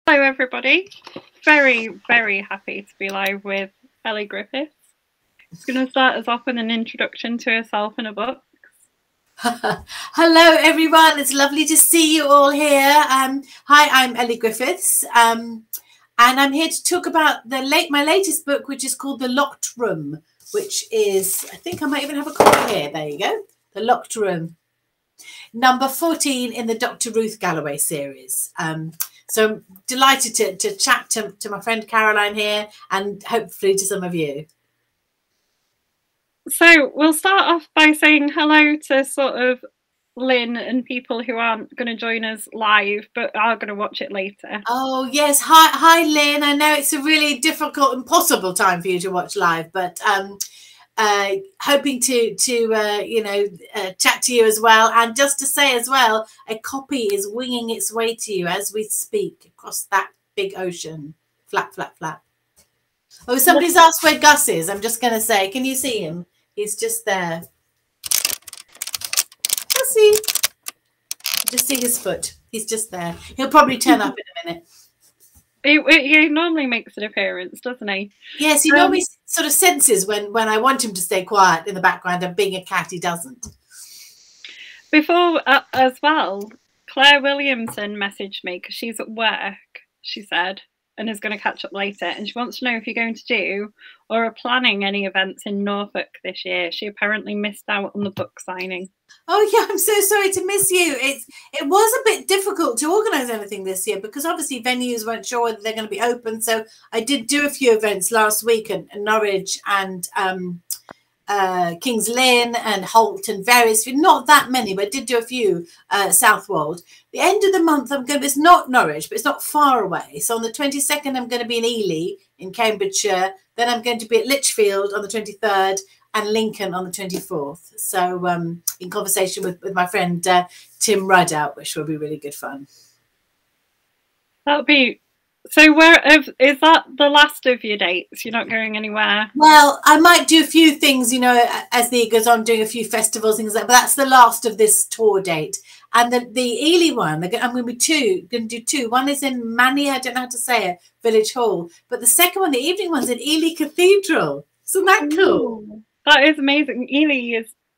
Hello everybody, very happy to be live with Elly Griffiths. She's going to start us off with an introduction to herself and her books. Hello everyone, it's lovely to see you all here. Hi, I'm Elly Griffiths, and I'm here to talk about my latest book, which is called The Locked Room, which is, I think I might even have a copy here. There you go, The Locked Room, number 14 in the Dr. Ruth Galloway series. So I'm delighted to chat to my friend Caroline here, and hopefully to some of you. So we'll start off by saying hello to sort of Lynn and people who aren't going to join us live but are going to watch it later. Oh yes, hi Lynn. I know it's a really difficult, impossible time for you to watch live, but hoping to chat to you as well. And just to say as well, a copy is winging its way to you as we speak across that big ocean. Flap, flap, flap. Oh, somebody's asked where Gus is. I'm just going to say, can you see him? He's just there. Gussie. Just see his foot. He's just there. He'll probably turn up in a minute. He normally makes an appearance, doesn't he? Yes, he normally sort of senses when I want him to stay quiet in the background, and being a cat, he doesn't. Before, as well, Claire Williamson messaged me because she's at work, she said, and is going to catch up later. And she wants to know if you're going to do or are planning any events in Norfolk this year. She apparently missed out on the book signing. Oh yeah, I'm so sorry to miss you. It was a bit difficult to organise anything this year because obviously venues weren't sure whether they're going to be open. So I did do a few events last week in Norwich and Kings Lynn and Holt and various, not that many, but I did do a few Southwold. The end of the month it's not Norwich, but it's not far away. So on the 22nd, I'm going to be in Ely in Cambridgeshire. Then I'm going to be at Lichfield on the 23rd and Lincoln on the 24th. So in conversation with my friend Tim Rudd, which will be really good fun. That'll be... So where is that the last of your dates? You're not going anywhere? Well, I might do a few things, as the year goes on, doing a few festivals, things like that. But that's the last of this tour date. And the Ely one, I'm going to do two. One is in Manny, I don't know how to say it, Village Hall. But the second one, the evening one's in Ely Cathedral. Isn't that cool? Ooh, that is amazing.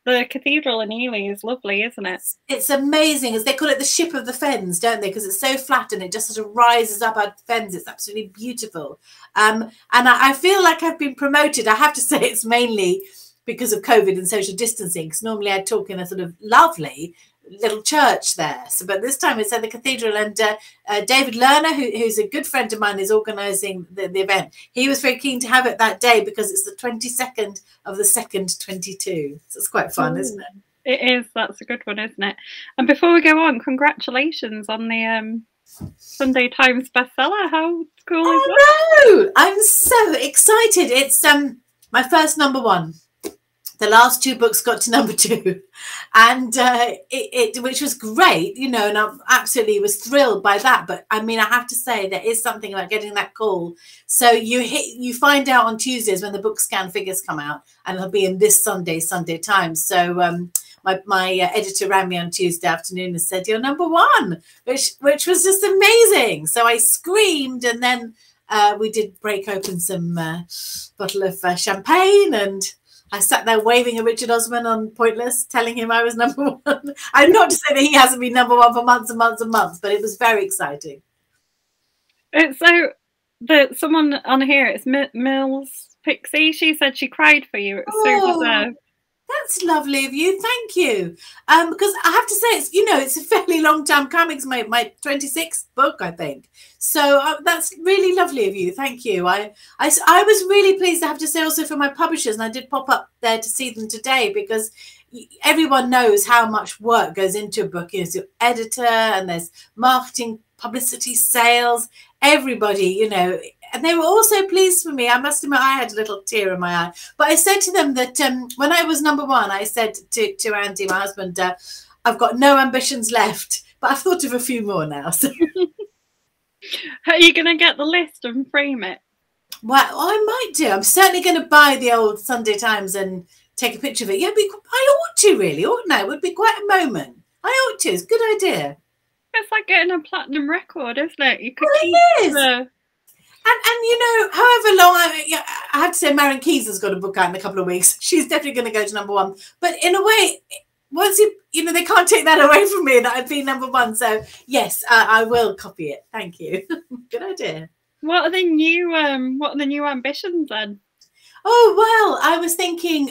The cathedral in Ely is lovely, isn't it? It's amazing. As they call it, the ship of the fens, don't they? Because it's so flat and it just sort of rises up out of the fens. It's absolutely beautiful. And I feel like I've been promoted. I have to say it's mainly because of COVID and social distancing, because normally I talk in a sort of lovely little church there. But this time it's at the cathedral, and David Lerner, who's a good friend of mine, is organising the event. He was very keen to have it that day because it's the 22nd of the 2nd 22. So it's quite fun, isn't it? It is. That's a good one, isn't it? And before we go on, congratulations on the Sunday Times bestseller. How cool is that? No, I'm so excited. It's my first #1. The last two books got to #2, and which was great, and I absolutely was thrilled by that. But I mean, I have to say there is something about getting that call. So you find out on Tuesdays when the book scan figures come out, and it'll be in this Sunday Times. So my editor rang me on Tuesday afternoon and said, "You're #1," which was just amazing. So I screamed, and then we did break open some bottle of champagne, and I sat there waving at Richard Osman on Pointless, telling him I was #1. I'm not to say that he hasn't been #1 for months and months and months, but it was very exciting. It's so that someone on here, it's Mills Pixie, she said she cried for you. It was so deserved. That's lovely of you. Thank you. Because I have to say, it's a fairly long time coming. It's my 26th book, I think. So that's really lovely of you. Thank you. I was really pleased, I have to say, also for my publishers. And I did pop up there to see them today because everyone knows how much work goes into a book. There's your editor and there's marketing, publicity, sales, everybody, and they were also pleased for me. I must admit, I had a little tear in my eye. But I said to them that when I was #1, I said to Andy, my husband, I've got no ambitions left, but I've thought of a few more now. So. Are you going to get the list and frame it? Well, I might do. I'm certainly going to buy the old Sunday Times and take a picture of it. Yeah, I ought to really, oughtn't I? It would be quite a moment. I ought to. It's a good idea. It's like getting a platinum record, isn't it? You could Well, keep it is. the... And you know, however long I had to say, Marion Keyes has got a book out in a couple of weeks. She's definitely going to go to #1. But in a way, once you know, they can't take that away from me that I've been #1. So yes, I will copy it. Thank you. Good idea. What are the new ambitions then? Oh well, I was thinking.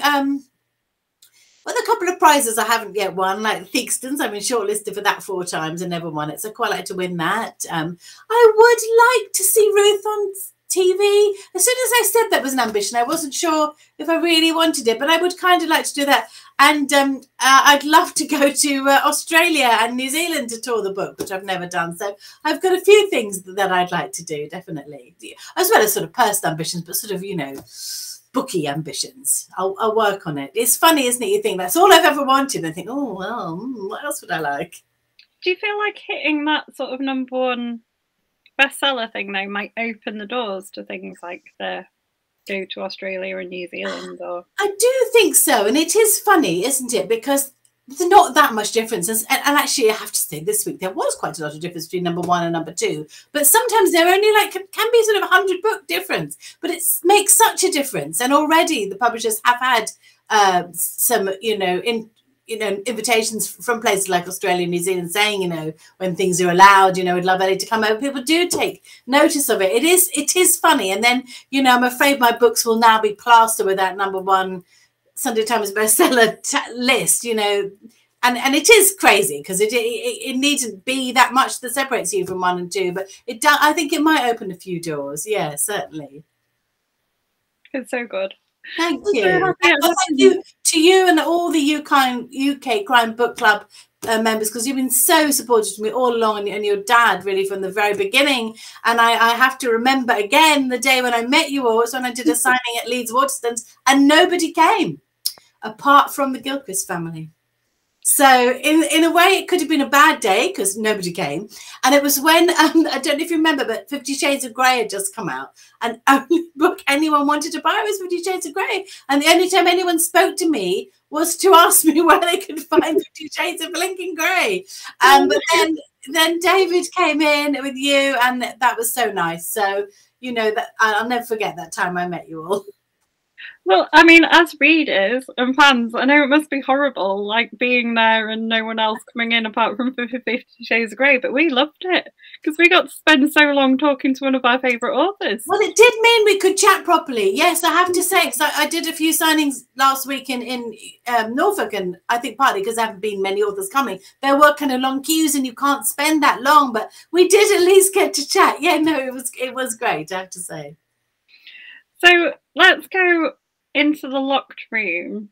Well, a couple of prizes I haven't yet won, like Theakston's. I've been shortlisted for that 4 times and never won it, so I quite like to win that. I would like to see Ruth on TV. As soon as I said that was an ambition, I wasn't sure if I really wanted it, but I would kind of like to do that. And I'd love to go to Australia and New Zealand to tour the book, which I've never done. So I've got a few things that I'd like to do, definitely, as well as sort of personal ambitions, but sort of, you know, booky ambitions. I'll work on it. It's funny, isn't it? You think that's all I've ever wanted. I think, oh well, what else would I like? Do you feel like hitting that sort of #1 bestseller thing though might open the doors to things like the go to Australia and New Zealand? Or I do think so, and it is funny, isn't it? Because there's not that much difference, and actually I have to say this week there was quite a lot of difference between #1 and #2, but sometimes they're only like can be sort of 100 book difference, but it makes such a difference. And already the publishers have had some invitations from places like Australia and New Zealand saying, you know, when things are allowed, you know, we'd love Elly to come over. People do take notice of it. It is funny. And then, you know, I'm afraid my books will now be plastered with that #1 Sunday Times bestseller list, you know, and it is crazy because it needn't be that much that separates you from 1 and 2, but I think it might open a few doors. Yeah, certainly. it's so good. Thank you. Well, thank you to you and all the UK Crime Book Club members, because you've been so supportive to me all along, and your dad really from the very beginning. And I have to remember again the day when I met you all was when I did a signing at Leeds Waterstones and nobody came apart from the Gilchrist family. So in a way, it could have been a bad day because nobody came. And it was when, I don't know if you remember, but 50 Shades of Grey had just come out. And only book anyone wanted to buy was 50 Shades of Grey. And the only time anyone spoke to me was to ask me where they could find 50 Shades of Blinking Grey. But then David came in with you, and that was so nice. So, you know, that I'll never forget that time I met you all. Well, I mean, as readers and fans, I know it must be horrible, like being there and no one else coming in apart from 50 Shades of Grey, but we loved it because we got to spend so long talking to one of our favourite authors. Well, it did mean we could chat properly. Yes, I have to say, because I did a few signings last week in Norfolk, and I think partly because there haven't been many authors coming, there were kind of long queues and you can't spend that long, but we did at least get to chat. Yeah, no, it was great, I have to say. So let's go into the locked room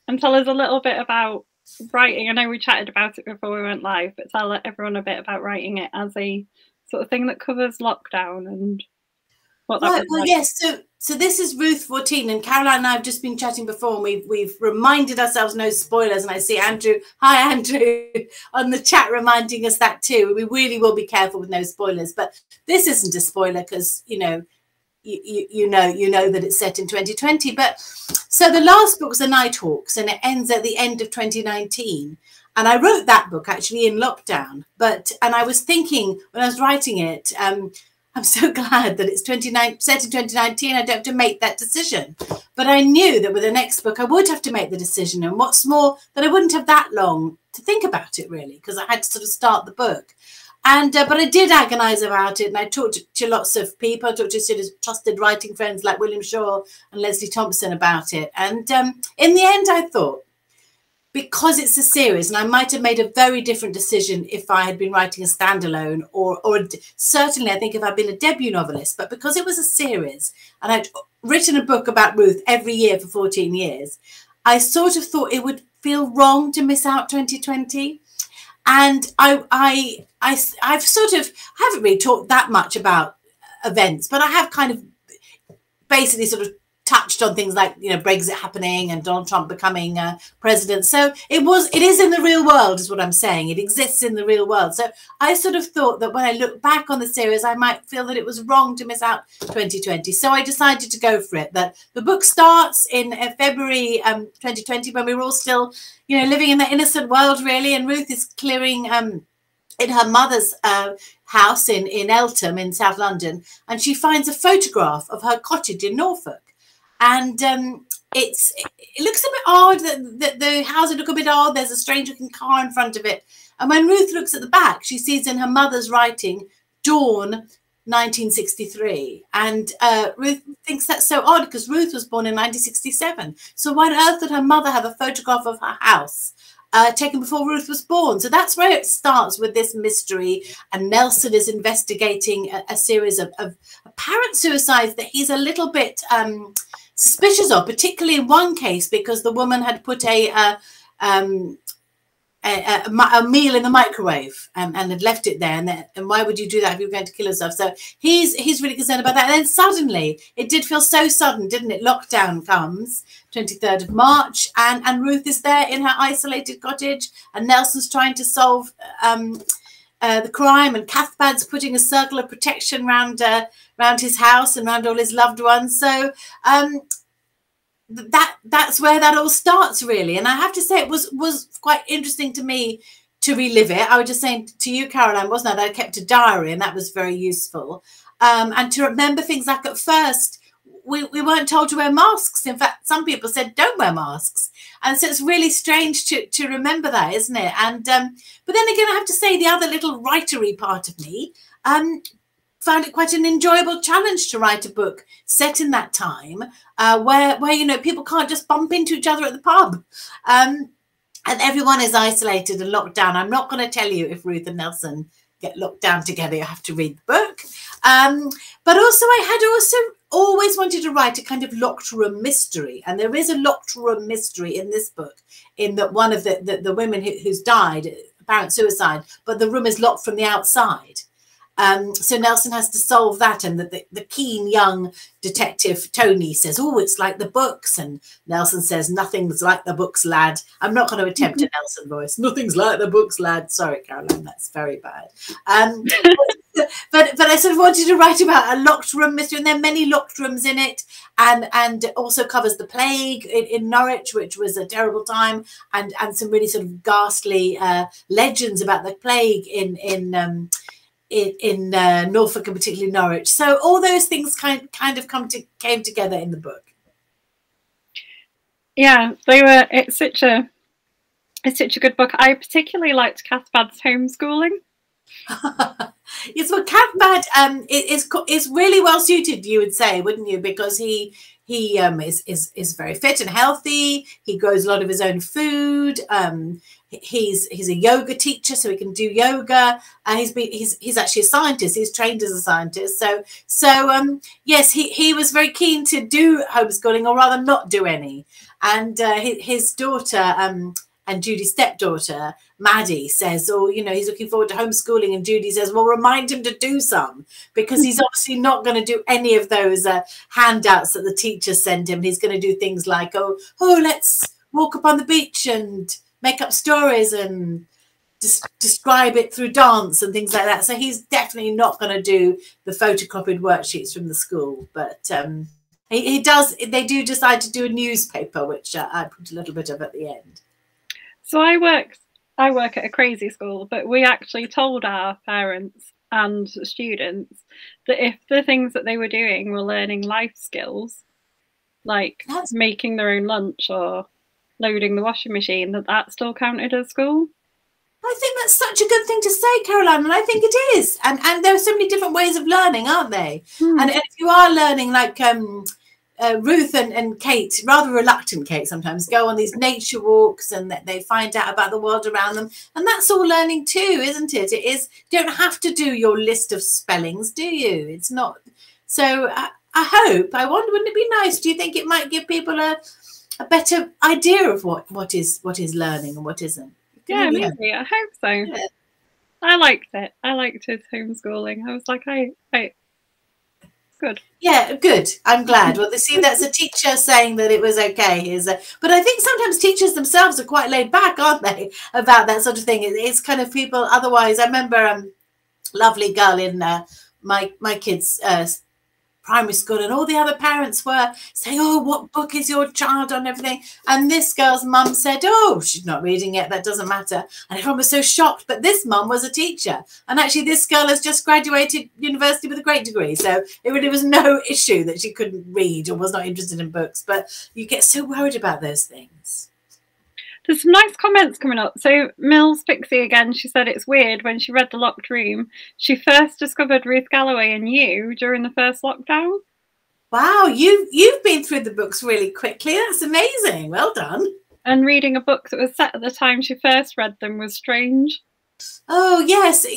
and tell us a little bit about writing. I know we chatted about it before we went live, but tell everyone a bit about writing it as a sort of thing that covers lockdown and what that was well, like. yes. So this is Ruth 14, and Caroline and I have just been chatting before, and we've reminded ourselves no spoilers. And I see Andrew, hi Andrew, on the chat reminding us that too. We really will be careful with no spoilers, but this isn't a spoiler because you know that it's set in 2020. But so the last book was The Nighthawks, and it ends at the end of 2019. And I wrote that book actually in lockdown. And I was thinking when I was writing it, I'm so glad that it's set in 2019. I don't have to make that decision. But I knew that with the next book, I would have to make the decision. And what's more, that I wouldn't have that long to think about it, really, because I had to sort of start the book. And but I did agonize about it, and I talked to lots of people. I talked to sort of trusted writing friends like William Shaw and Leslie Thompson about it. And in the end, I thought, because it's a series, and I might have made a very different decision if I had been writing a standalone, or certainly I think if I'd been a debut novelist, but because it was a series and I'd written a book about Ruth every year for 14 years, I sort of thought it would feel wrong to miss out 2020. And I've sort of haven't really talked that much about events, but I have kind of basically sort of touched on things like, you know, Brexit happening and Donald Trump becoming president. So it is in the real world, is what I'm saying. It exists in the real world. So I sort of thought that when I look back on the series, I might feel that it was wrong to miss out 2020. So I decided to go for it. That the book starts in February 2020, when we were all still, you know, living in the innocent world, really. And Ruth is clearing in her mother's house in Eltham in South London, and she finds a photograph of her cottage in Norfolk. And it looks a bit odd, that the houses look a bit odd. There's a strange looking car in front of it. And when Ruth looks at the back, she sees in her mother's writing, Dawn, 1963. And Ruth thinks that's so odd because Ruth was born in 1967. So why on earth did her mother have a photograph of her house taken before Ruth was born? So that's where it starts with this mystery. And Nelson is investigating a series of apparent suicides that he's a little bit suspicious of, particularly in one case, because the woman had put a meal in the microwave and had left it there, and why would you do that if you were going to kill yourself? So he's really concerned about that. And then suddenly, it did feel so sudden, didn't it? Lockdown comes, 23rd of March, and Ruth is there in her isolated cottage, and Nelson's trying to solve the crime, and Cathbad's putting a circle of protection round his house and round all his loved ones. So that's where that all starts, really. And I have to say, it was quite interesting to me to relive it. I was just saying to you, Caroline, wasn't I, that I kept a diary, and that was very useful. And to remember things like, at first, we weren't told to wear masks. In fact, some people said don't wear masks. And so it's really strange to remember that, isn't it? And but then again, I have to say, the other little writery part of me found it quite an enjoyable challenge to write a book set in that time, where you know, people can't just bump into each other at the pub, and everyone is isolated and locked down. I'm not going to tell you if Ruth and Nelson get locked down together. You have to read the book. But also, I had always wanted to write a kind of locked room mystery, and there is a locked room mystery in this book, in that one of the women who's died, apparent suicide, but the room is locked from the outside. So Nelson has to solve that, and the keen young detective Tony says, "Oh, it's like the books," and Nelson says, "Nothing's like the books, lad." I'm not going to attempt a Nelson voice. "Nothing's like the books, lad." Sorry, Caroline, that's very bad. But I sort of wanted to write about a locked room mystery, and there are many locked rooms in it, and also covers the plague in Norwich, which was a terrible time, and some really sort of ghastly legends about the plague in Norfolk, and particularly Norwich. So all those things kind of came together in the book. Yeah, they were. It's such a good book. I particularly liked Cathbad's Homeschooling. Yes, well, Cathbad is really well suited, you would say, wouldn't you? Because he is very fit and healthy. He grows a lot of his own food. He's a yoga teacher, so he can do yoga. He's actually a scientist. He's trained as a scientist. So yes, he was very keen to do homeschooling, or rather not do any. And his daughter and Judy's stepdaughter, Maddie, says, "Oh, you know, he's looking forward to homeschooling." And Judy says, "Well, remind him to do some, because he's obviously not going to do any of those handouts that the teachers send him. He's going to do things like, oh, let's walk up on the beach and make up stories and describe it through dance and things like that." So he's definitely not going to do the photocopied worksheets from the school. But he does. They do decide to do a newspaper, which I put a little bit of at the end. So I work at a crazy school, but we actually told our parents and students that if the things that they were doing were learning life skills, like making their own lunch or loading the washing machine, that still counted as school. I think that's such a good thing to say, Caroline, and I think it is. And there are so many different ways of learning, aren't they? And if you are learning, like Ruth and Kate, rather reluctant Kate sometimes, go on these nature walks, and they find out about the world around them. And that's all learning too, isn't it? It is. You don't have to do your list of spellings, do you? It's not. So I wonder, wouldn't it be nice? Do you think it might give people a better idea of what is learning and what isn't? Yeah, maybe. I hope so. Yeah. I liked it. I liked his homeschooling. I was like, good. Yeah, good. I'm glad. Well, see, that's a teacher saying that it was okay. But I think sometimes teachers themselves are quite laid back, aren't they, about that sort of thing? It's kind of people. Otherwise, I remember a lovely girl in my kids' primary school, and all the other parents were saying, oh, what book is your child on, everything. And this girl's mum said, oh, she's not reading it, that doesn't matter. And everyone was so shocked. But this mum was a teacher, and actually this girl has just graduated university with a great degree, so it really was no issue that she couldn't read or was not interested in books. But you get so worried about those things. There's some nice comments coming up. So Mills Pixie again, she said it's weird when she read The Locked Room, she first discovered Ruth Galloway and you during the first lockdown. Wow, you've been through the books really quickly. That's amazing. Well done. And reading a book that was set at the time she first read them was strange. Oh yes,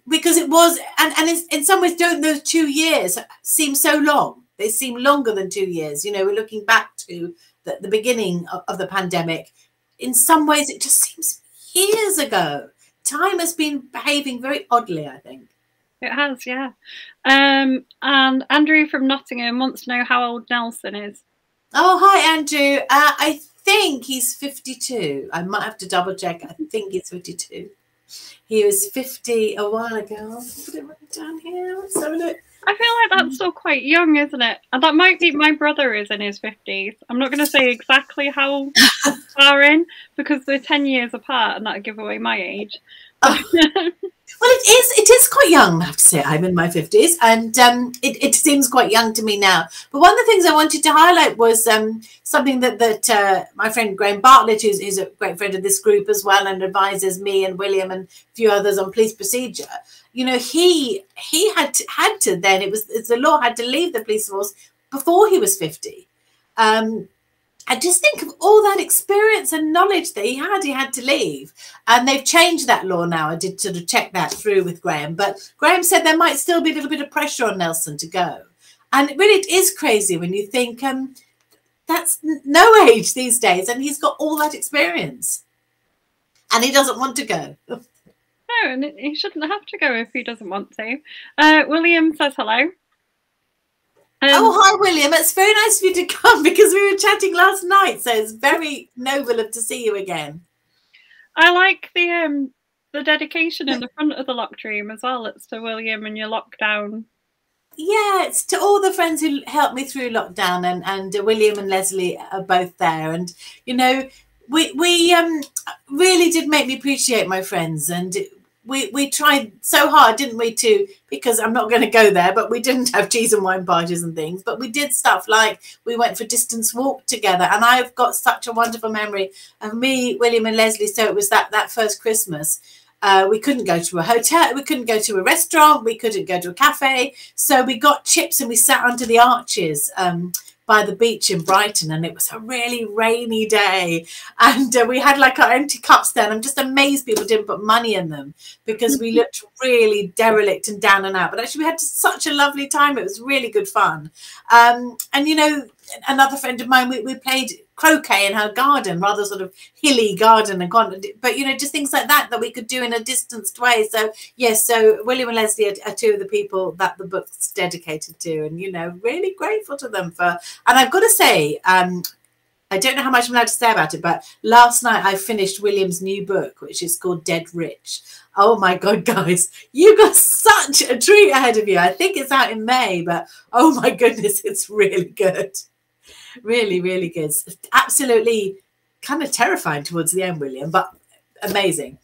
because it was, and in some ways, don't those 2 years seem so long? They seem longer than 2 years. You know, we're looking back to the beginning of the pandemic. In some ways, it just seems years ago. Time has been behaving very oddly, I think. It has, yeah. And Andrew from Nottingham wants to know how old Nelson is. Oh, hi, Andrew. I think he's 52. I might have to double check. I think he's 52. He was 50 a while ago. I'll put it right down here. Let's have a look. I feel like that's still quite young, isn't it? And that might be, my brother is in his 50s. I'm not going to say exactly how far in, because they're 10 years apart and that'll give away my age. Oh. Well, it is quite young, I have to say. I'm in my 50s, and it seems quite young to me now. But one of the things I wanted to highlight was something that my friend Graham Bartlett, who's a great friend of this group as well, and advises me and William and a few others on police procedure. You know, he had to then, it's the law, had to leave the police force before he was 50. I just think of all that experience and knowledge that he had to leave. And they've changed that law now. I did sort of check that through with Graham. But Graham said there might still be a little bit of pressure on Nelson to go. And really, it is crazy when you think that's no age these days. And he's got all that experience. And he doesn't want to go. No, and he shouldn't have to go if he doesn't want to. William says hello. Oh, hi, William. It's very nice of you to come, because we were chatting last night. So it's very noble to see you again. I like the dedication in the front of the locked room as well. It's to William and your lockdown. Yeah, it's to all the friends who helped me through lockdown, and William and Leslie are both there. And, you know, we really did make me appreciate my friends, and we tried so hard, didn't we, because I'm not going to go there, but we didn't have cheese and wine parties and things, but we did stuff like we went for distance walk together, and I've got such a wonderful memory of me, William and Leslie. So it was that first Christmas. We couldn't go to a hotel, we couldn't go to a restaurant, we couldn't go to a cafe, so we got chips and we sat under the arches by the beach in Brighton, and it was a really rainy day, and we had like our empty cups then. I'm just amazed people didn't put money in them, because we looked really derelict and down and out, but actually we had such a lovely time. It was really good fun. And you know, another friend of mine, we played croquet in her garden, rather sort of hilly garden, and but you know, just things like that we could do in a distanced way. So yes, so William and Leslie are two of the people that the book's dedicated to, and you know, really grateful to them for. And I've got to say, I don't know how much I'm allowed to say about it, but last night I finished William's new book, which is called Dead Rich. Oh my God, guys, you got such a treat ahead of you. I think it's out in May, but oh my goodness, it's really good. Really, really good. Absolutely kind of terrifying towards the end, William, but amazing.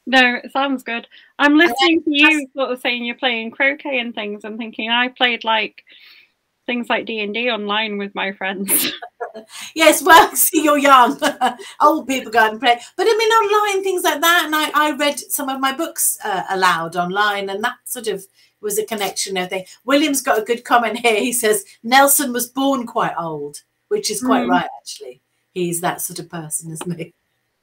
No, it sounds good. I'm listening to you sort of saying you're playing croquet and things. I'm thinking I played like things like D&D online with my friends. Yes, well, see, you're young. Old people go out and play. But I mean, online, things like that. And I read some of my books aloud online, and that sort of was a connection and everything. William's got a good comment here. He says, Nelson was born quite old, which is quite right, actually. He's that sort of person, isn't he?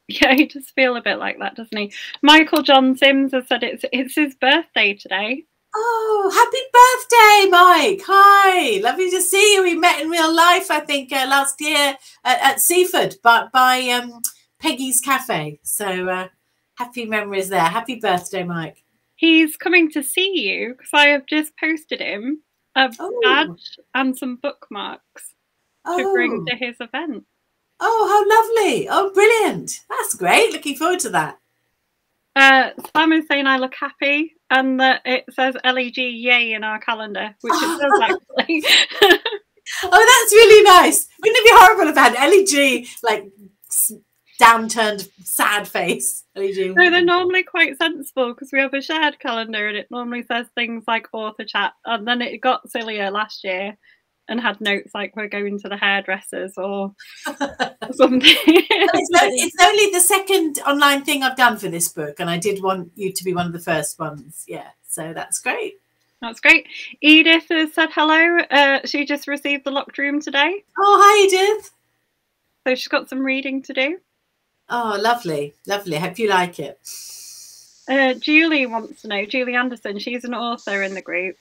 Yeah, he does feel a bit like that, doesn't he? Michael John Sims has said it's his birthday today. Oh, happy birthday, Mike. Hi, lovely to see you. We met in real life, I think, last year at Seaford, but by Peggy's Cafe. So happy memories there. Happy birthday, Mike. He's coming to see you, because I have just posted him a badge and some bookmarks to bring to his event. Oh, how lovely. Oh, brilliant. That's great. Looking forward to that. Sam is saying I look happy, and that it says LEG yay in our calendar, which it does actually. Oh, that's really nice. Wouldn't it be horrible if I had LEG, like downturned, sad face? LEG. No, they're normally quite sensible because we have a shared calendar and it normally says things like author chat, and then it got sillier last year and had notes like we're going to the hairdressers or something. It's only the second online thing I've done for this book, and I did want you to be one of the first ones. Yeah, so that's great. That's great. Edith has said hello. She just received the locked room today. Oh, hi, Edith. So she's got some reading to do. Oh, lovely, lovely. Hope you like it. Julie wants to know, Julie Anderson, she's an author in the group.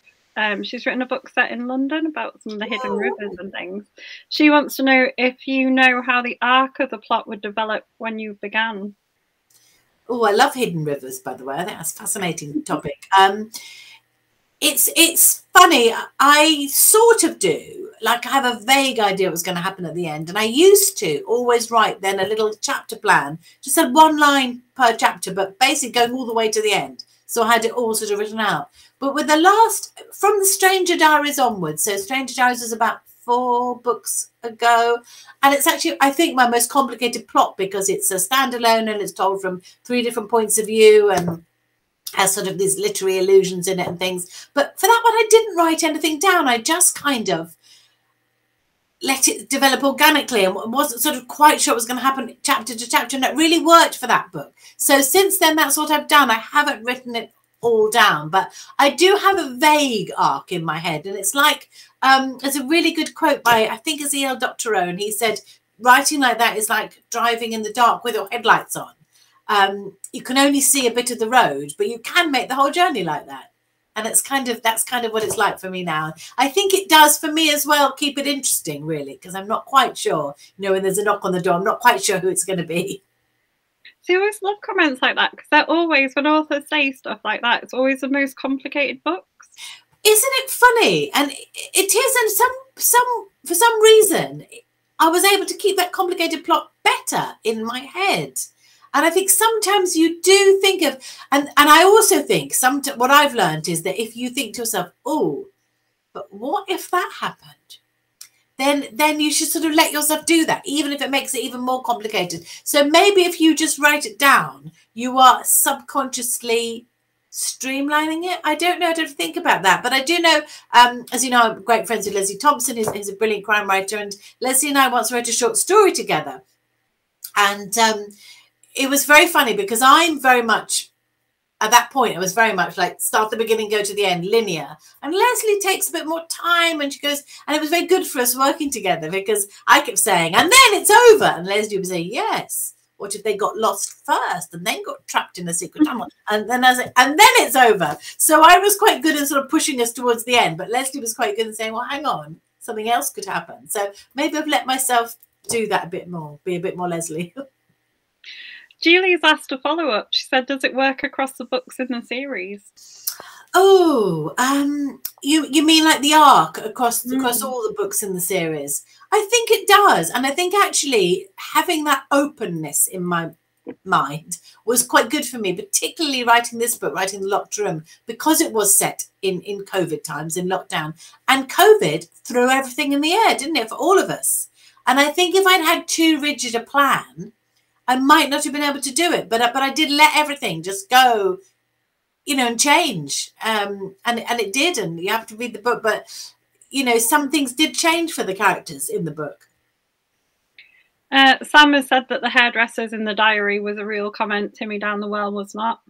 She's written a book set in London about some of the hidden rivers and things. She wants to know if you know how the arc of the plot would develop when you began. Oh, I love hidden rivers, by the way. I think that's a fascinating topic. It's funny. I sort of do. Like, I have a vague idea what's going to happen at the end. And I used to always write then a little chapter plan. Just had one line per chapter, but basically going all the way to the end. So I had it all sort of written out. But with the last, from the Stranger Diaries onwards, so Stranger Diaries was about 4 books ago. And it's actually, I think, my most complicated plot because it's a standalone and it's told from 3 different points of view and has sort of these literary allusions in it and things. But for that one, I didn't write anything down. I just kind of let it develop organically and wasn't sort of quite sure what was going to happen chapter to chapter. And it really worked for that book. So since then, that's what I've done. I haven't written it all down, but I do have a vague arc in my head. And it's like, there's a really good quote by, I think it's E.L. Doctorow, and he said, writing like that is like driving in the dark with your headlights on. You can only see a bit of the road, but you can make the whole journey like that. And that's kind of what it's like for me now. I think it does for me as well keep it interesting, really, because I'm not quite sure, you know, when there's a knock on the door, I'm not quite sure who it's going to be. So I always love comments like that because they're always, when authors say stuff like that, it's always the most complicated books. Isn't it funny? And it is, and for some reason, I was able to keep that complicated plot better in my head. And I think sometimes you do think of, and I also think what I've learned is that if you think to yourself, oh, but what if that happened? Then you should sort of let yourself do that, even if it makes it even more complicated. So maybe if you just write it down, you are subconsciously streamlining it. I don't know how to think about that, but I do know, as you know, I'm great friends with Leslie Thompson, who's a brilliant crime writer, and Leslie and I once wrote a short story together. And it was very funny because I'm very much, at that point, it was very much like start the beginning, go to the end, linear. And Leslie takes a bit more time and she goes, and it was very good for us working together because I kept saying, and then it's over. And Leslie would say, yes. What if they got lost first and then got trapped in a secret tunnel? And then I was like, and then it's over. So I was quite good at sort of pushing us towards the end, but Leslie was quite good at saying, well, hang on, something else could happen. So maybe I've let myself do that a bit more, be a bit more Leslie. Julie's asked a follow-up. She said, does it work across the books in the series? Oh, you mean like the arc across all the books in the series? I think it does. And I think actually having that openness in my mind was quite good for me, particularly writing this book, writing The Locked Room, because it was set in COVID times, in lockdown. And COVID threw everything in the air, didn't it, for all of us? And I think if I'd had too rigid a plan, I might not have been able to do it, but I did let everything just go, you know, and change. And it did, and you have to read the book, but, you know, some things did change for the characters in the book. Sam has said that the hairdressers in the diary was a real comment. Timmy down the well was not.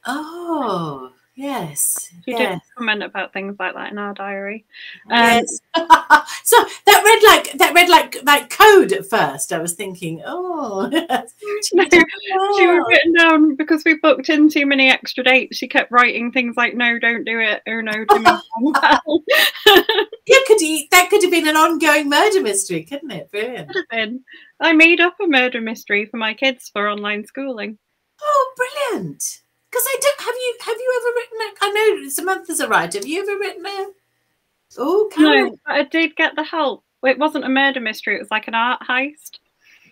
Oh, yes. She did comment about things like that in our diary. Yes. So that read like code at first. I was thinking, oh. No, she was written down because we booked in too many extra dates. She kept writing things like, no, don't do it. Oh, no, Timmy down the well. That could have been an ongoing murder mystery, couldn't it? Brilliant. Could have been. I made up a murder mystery for my kids for online schooling. Oh, brilliant. Because have you ever written it? I know Samantha's a writer. Have you ever written it? Oh, no, but I did get the help. It wasn't a murder mystery. It was like an art heist.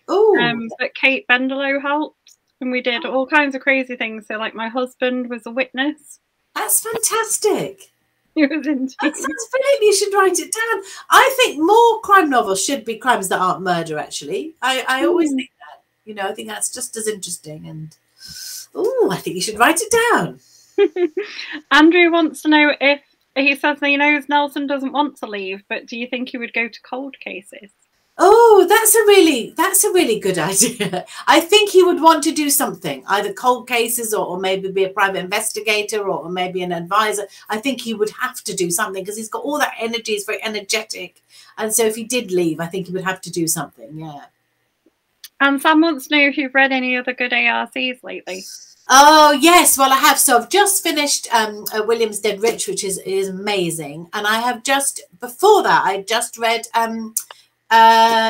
Oh, but Kate Bendelow helped. and we did all kinds of crazy things. So, like, my husband was a witness. That's fantastic. He was into That sounds brilliant. You should write it down. I think more crime novels should be crimes that aren't murder, actually. I always think that. You know, I think that's just as interesting. And, oh, I think you should write it down. Andrew wants to know if, he says he knows Nelson doesn't want to leave, but do you think he would go to cold cases? Oh, that's a really good idea. I think he would want to do something, either cold cases or maybe be a private investigator or maybe an advisor. I think he would have to do something because he's got all that energy. He's very energetic. And so if he did leave, I think he would have to do something. Yeah. And Sam wants to know if you've read any other good ARCs lately. Oh, yes. Well, I have. So I've just finished William's Dead Rich, which is amazing. And I have just, before that, I just read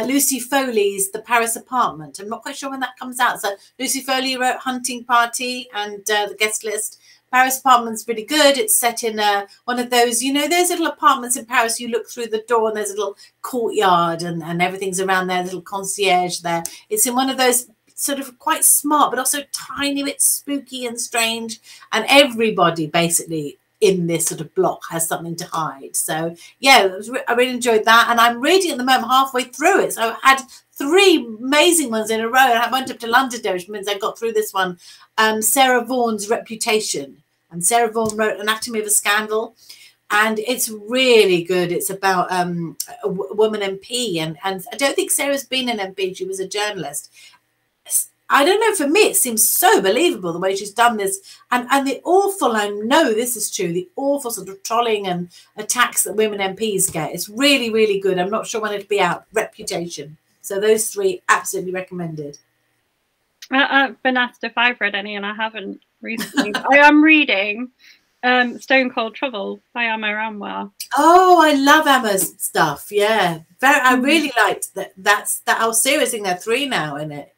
Lucy Foley's The Paris Apartment. I'm not quite sure when that comes out. So Lucy Foley wrote Hunting Party and The Guest List. Paris Apartment's really good. It's set in one of those, you know, those little apartments in Paris. You look through the door and there's a little courtyard and everything's around there, little concierge there. It's in one of those sort of quite smart, but also tiny bit spooky and strange. And everybody basically in this sort of block has something to hide. So yeah, I really enjoyed that. And I'm reading at the moment halfway through it. So I had 3 amazing ones in a row. And I went up to London, which means I got through this one. Sarah Vaughan's Reputation. And Sarah Vaughan wrote Anatomy of a Scandal. And it's really good. It's about a woman MP. And I don't think Sarah's been an MP. She was a journalist. I don't know, for me, it seems so believable the way she's done this. And the awful, I know this is true, the awful sort of trolling and attacks that women MPs get. It's really, really good. I'm not sure when it'll be out. Reputation. So those 3 absolutely recommended. I've been asked if I've read any and I haven't recently. I am reading Stone Cold Trouble by Emma Ramwell. Oh, I love Emma's stuff. Yeah. I really liked that whole series. I think there are 3 now in it.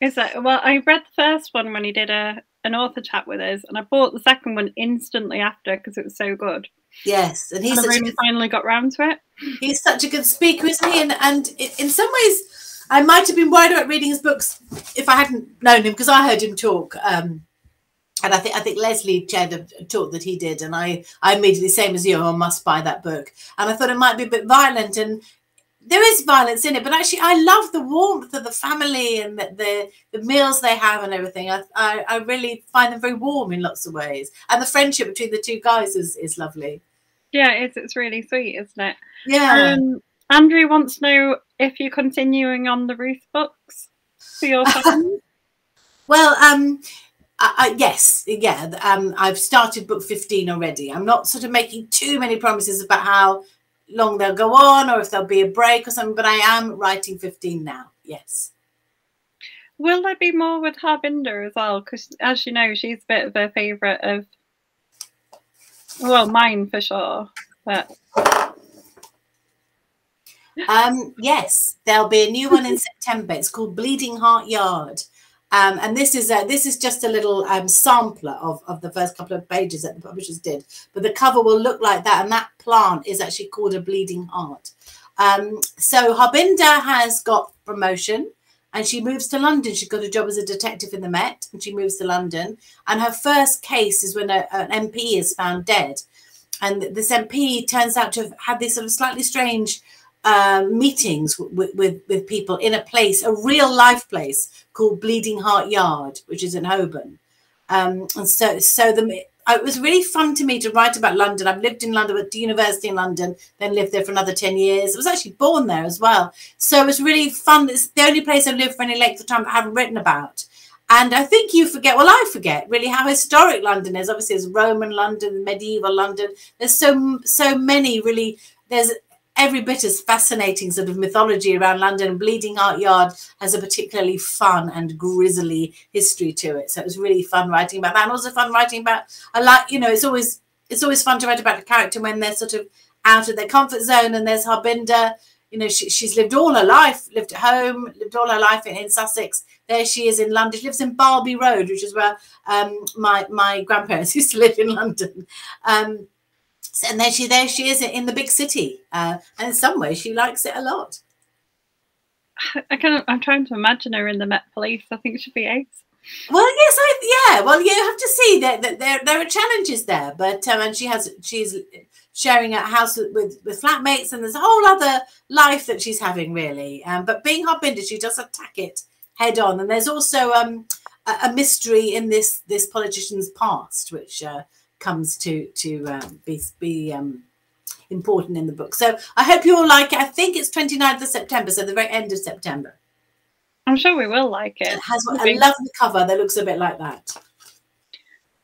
Is that, well, I read the first one when he did an author chat with us, and I bought the second one instantly after because it was so good. Yes, and I really finally got round to it. He's such a good speaker, isn't he? And in some ways, I might have been worried about reading his books if I hadn't known him, because I heard him talk. And I think Leslie shared a talk that he did, and I immediately, same as you, I must buy that book. And I thought it might be a bit violent, and there is violence in it, but actually I love the warmth of the family and the meals they have and everything. I really find them very warm in lots of ways. And the friendship between the 2 guys is lovely. Yeah, it's really sweet, isn't it? Yeah. Andrew wants to know if you're continuing on the Ruth books for your family. Well, yes, yeah. I've started book 15 already. I'm not sort of making too many promises about how long they'll go on or if there'll be a break or something, but I am writing 15 now. Yes. Will there be more with Harbinder as well? Because as you know, she's a bit of a favourite of, well, mine for sure. But yes, there'll be a new one in September. It's called Bleeding Heart Yard. And this is just a little sampler of the first couple of pages that the publishers did. But the cover will look like that. And that plant is actually called a bleeding heart. So Harbinder has got promotion and she moves to London. She got a job as a detective in the Met and she moves to London. And her first case is when an MP is found dead. And this MP turns out to have had these sort of slightly strange meetings with people in a place, a real life place called Bleeding Heart Yard, which is in Holborn. And so it was really fun to me to write about London. I've lived in London, went to university in London, then lived there for another 10 years. I was actually born there as well. So it was really fun. It's the only place I've lived for any length of time I haven't written about. And I think you forget, well, I forget really how historic London is. Obviously, there's Roman London, medieval London. There's so many really, there's every bit as fascinating sort of mythology around London. And Bleeding Heart Yard has a particularly fun and grisly history to it. So it was really fun writing about that. And also fun writing about, it's always fun to write about a character when they're sort of out of their comfort zone. And there's Harbinder, you know, she's lived all her life, lived at home, lived all her life in Sussex. There she is in London. She lives in Barby Road, which is where my grandparents used to live in London. And there she is in the big city. And in some ways, she likes it a lot. I'm trying to imagine her in the Met Police. I think she'd be ace. Well, yes, yeah. Well, you have to see that there are challenges there, but and she's sharing a house with flatmates, and there's a whole other life that she's having, really. But being Harbinder, she does attack it head on, and there's also a mystery in this politician's past, which comes to be important in the book. So I hope you all like it. I think it's 29th of September, so the very end of September. I'm sure we will like it. It has a lovely cover that looks a bit like that.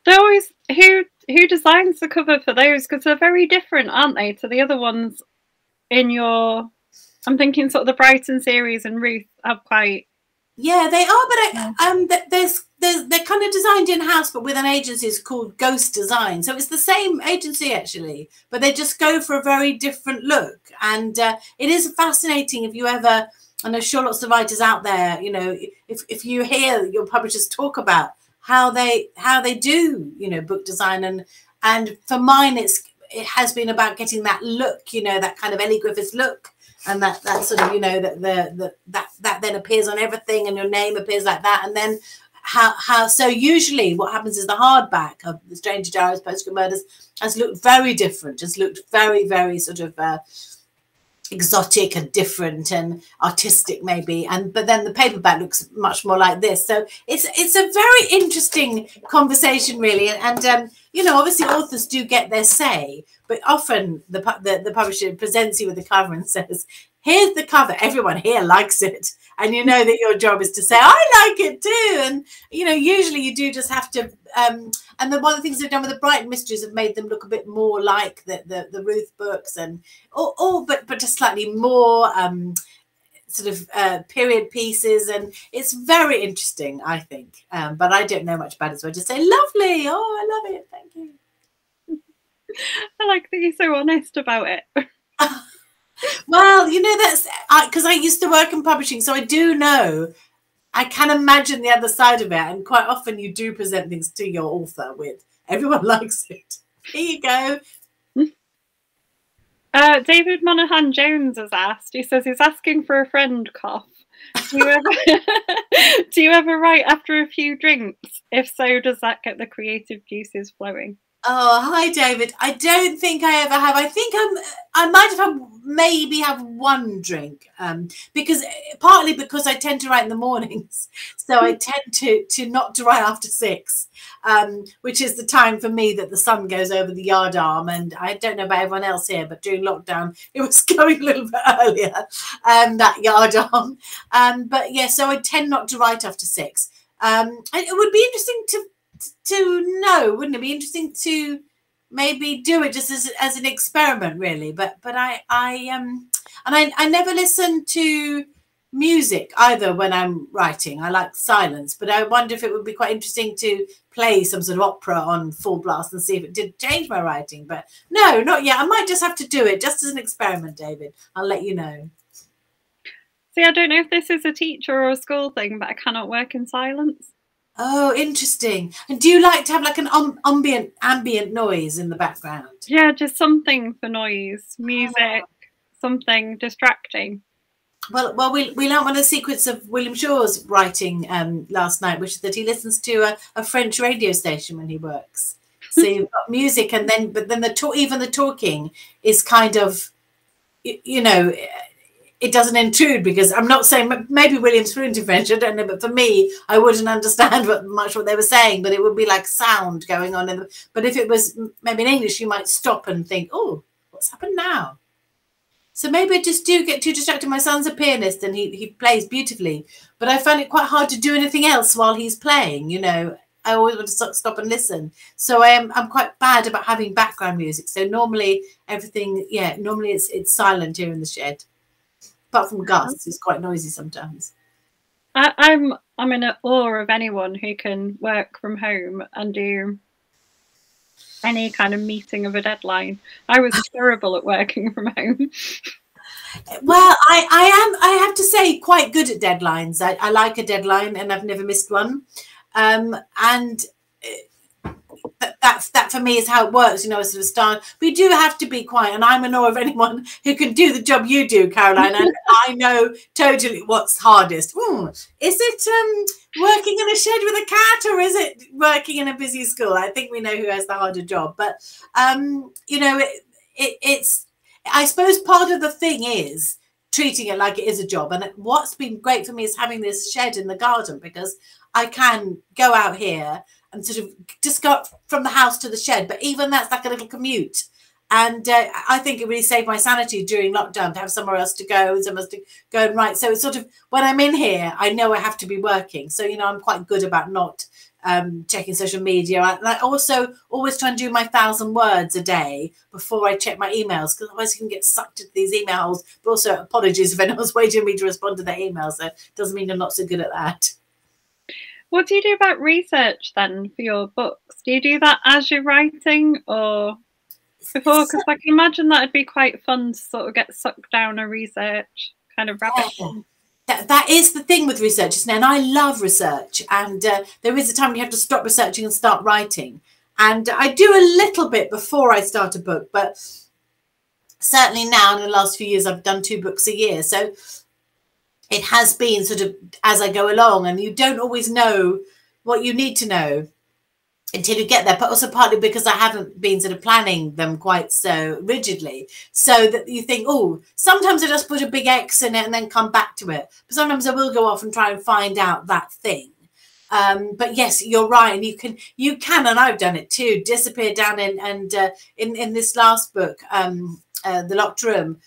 They always who designs the cover for those, because they're very different, aren't they, to the other ones in your. I'm thinking sort of the Brighton series and Ruth have quite. Yeah, they are, but they're kind of designed in house, but with an agency called Ghost Design. So it's the same agency actually, but they just go for a very different look, and it is fascinating if you ever. I know sure lots of writers out there, you know, if you hear your publishers talk about how they do, you know, book design, and for mine it has been about getting that look, you know, that kind of Elly Griffiths look, and that sort of, you know, that then appears on everything, and your name appears like that, and then how so usually what happens is the hardback of The Stranger Diaries, Postcode Murders has looked very different, has looked very, very sort of exotic and different and artistic maybe, but then the paperback looks much more like this. So it's a very interesting conversation really, and you know, obviously authors do get their say, but often the publisher presents you with the cover and says, here's the cover, everyone here likes it, and you know that your job is to say I like it too. And you know, usually you do just have to and one of the things they've done with the Brighton mysteries have made them look a bit more like the Ruth books, and but just slightly more sort of period pieces, and it's very interesting, I think. But I don't know much about it, so I just say lovely. Oh, I love it. Thank you. I like that you're so honest about it. Well, you know, that's because I used to work in publishing, so I do know. I can imagine the other side of it, and quite often you do present things to your author with everyone likes it. Here you go. David Monaghan Jones has asked. He says he's asking for a friend cough. Do you ever write after a few drinks? If so, does that get the creative juices flowing? Oh, hi, David. I don't think I ever have. I think I might have maybe have one drink, partly because I tend to write in the mornings, so I tend to not to write after 6, which is the time for me that the sun goes over the yard arm. And I don't know about everyone else here, but during lockdown it was going a little bit earlier, that yard arm. But yeah, so I tend not to write after 6. It would be interesting to know, wouldn't it be interesting to maybe do it just as an experiment, really? But I never listen to music either when I'm writing. I like silence, but I wonder if it would be quite interesting to play some sort of opera on full blast and see if it did change my writing. But no, not yet. I might just have to do it just as an experiment, David. I'll let you know. See, I don't know if this is a teacher or a school thing, but I cannot work in silence. Oh, interesting. And do you like to have like an ambient noise in the background? Yeah, just something for noise, music, something distracting. Well, we learned one of the secrets of William Shaw's writing last night, which is that he listens to a French radio station when he works. So you've got music, and then even the talking is kind of, you know, it doesn't intrude, because I'm not saying maybe William's fluent in French, I don't know, but for me, I wouldn't understand much what they were saying, but it would be like sound going on. But if it was maybe in English, you might stop and think, oh, what's happened now? So maybe I just do get too distracted. My son's a pianist and he plays beautifully, but I find it quite hard to do anything else while he's playing, you know. I always want to stop and listen. So I'm quite bad about having background music. So normally normally it's silent here in the shed. Apart from Gus, who's quite noisy sometimes. I'm in awe of anyone who can work from home and do any kind of meeting of a deadline. I was terrible at working from home. Well, I have to say, quite good at deadlines. I like a deadline, and I've never missed one. And that for me is how it works, you know, sort of style. We do have to be quiet, and I'm in awe of anyone who can do the job you do, Caroline. And I know totally what's hardest. Is it working in a shed with a cat, or is it working in a busy school? I think we know who has the harder job. But you know, it's, I suppose part of the thing is treating it like it is a job. And what's been great for me is having this shed in the garden, because I can go out here and sort of just go from the house to the shed. But even that's like a little commute. And I think it really saved my sanity during lockdown to have somewhere else to go, somewhere else to go and write. So it's sort of, when I'm in here, I know I have to be working. So, you know, I'm quite good about not checking social media. And I also always try and do my 1,000 words a day before I check my emails, because otherwise you can get sucked into these emails. But also, apologies if anyone's waiting for me to respond to their emails. So it doesn't mean I'm not so good at that. What do you do about research then for your books? Do you do that as you're writing or before? Because I can imagine that'd be quite fun to sort of get sucked down a research kind of rabbit hole. That is the thing with research, isn't it? And I love research. And there is a time when you have to stop researching and start writing. And I do a little bit before I start a book, but certainly now in the last few years, I've done 2 books a year. So it has been sort of as I go along, and you don't always know what you need to know until you get there, but also partly because I haven't been sort of planning them quite so rigidly, so that you think, oh, sometimes I just put a big X in it and then come back to it. But sometimes I will go off and try and find out that thing. But yes, you're right. And you can, and I've done it too, disappear down in this last book, The Locked Room.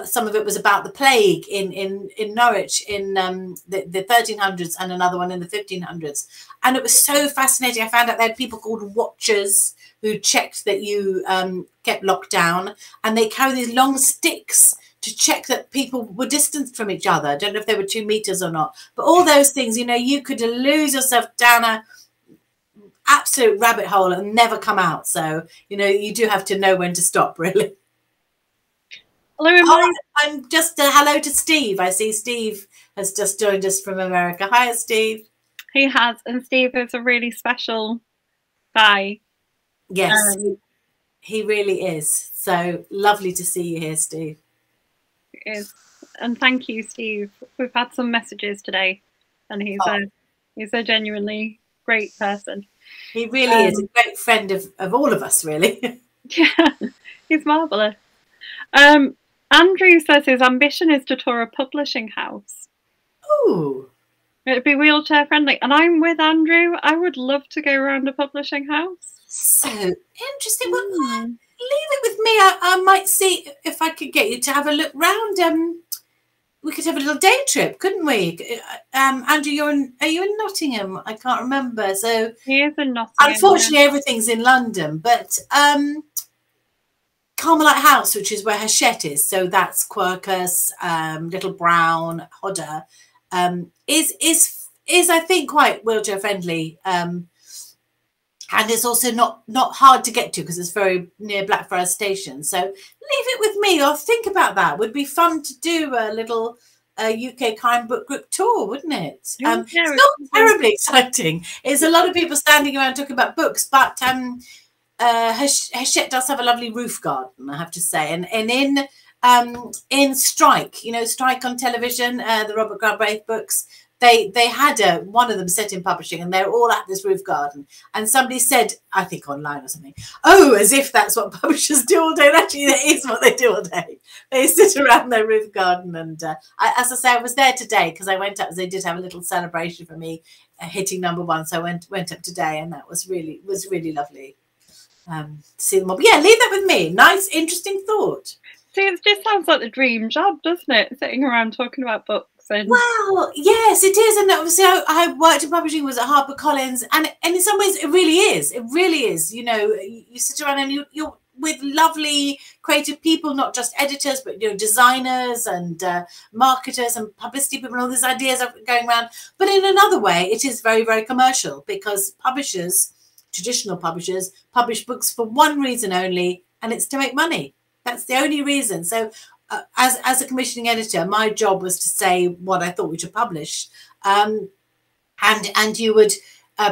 Some of it was about the plague in Norwich in the 1300s, and another one in the 1500s. And it was so fascinating. I found out they had people called watchers who checked that you kept locked down, and they carry these long sticks to check that people were distanced from each other. I don't know if they were 2 meters or not, but all those things, you know, you could lose yourself down a absolute rabbit hole and never come out. So, you know, you do have to know when to stop, really. Hello, I'm just hello to Steve. I see Steve has just joined us from America. Hi, Steve. He has, and Steve is a really special guy. Yes, he really is. So lovely to see you here, Steve. It is, and thank you, Steve. We've had some messages today, and he's a genuinely great person. He really is a great friend of all of us, really. Yeah, he's marvelous. Andrew says his ambition is to tour a publishing house. Ooh. It'd be wheelchair friendly. And I'm with Andrew. I would love to go around a publishing house. So interesting. Well, leave it with me. I might see if I could get you to have a look round. We could have a little day trip, couldn't we? Andrew, are you in Nottingham? I can't remember. So he is in Nottingham. Unfortunately, everything's in London, but Carmelite House, which is where Hachette is, so that's Quercus, Little Brown, Hodder, is I think quite wheelchair friendly, and it's also not hard to get to because it's very near Blackfriars Station. So leave it with me, or think about that. Would be fun to do a little UK Crime Book Group tour, wouldn't it? It's not terribly exciting. It's a lot of people standing around talking about books, but Hachette does have a lovely roof garden, I have to say, and in Strike, you know, Strike on television, the Robert Galbraith books, they had one of them set in publishing, and they're all at this roof garden. And somebody said, I think online or something, oh, as if that's what publishers do all day. And actually, that is what they do all day. They sit around their roof garden, and as I say, I was there today because I went up. They did have a little celebration for me hitting #1, so I went up today, and that was really lovely. See them all. But yeah, leave that with me. Nice, interesting thought. See, it just sounds like the dream job, doesn't it? Sitting around talking about books. And well, yes, it is. And obviously, I worked in publishing, was at HarperCollins, and in some ways, it really is. It really is. You know, you sit around and you're with lovely creative people, not just editors, but, you know, designers and marketers and publicity people, and all these ideas are going around. But in another way, it is very, very commercial, because publishers, traditional publishers, publish books for one reason only, and it's to make money. That's the only reason. So as a commissioning editor, my job was to say what I thought we should publish, and you would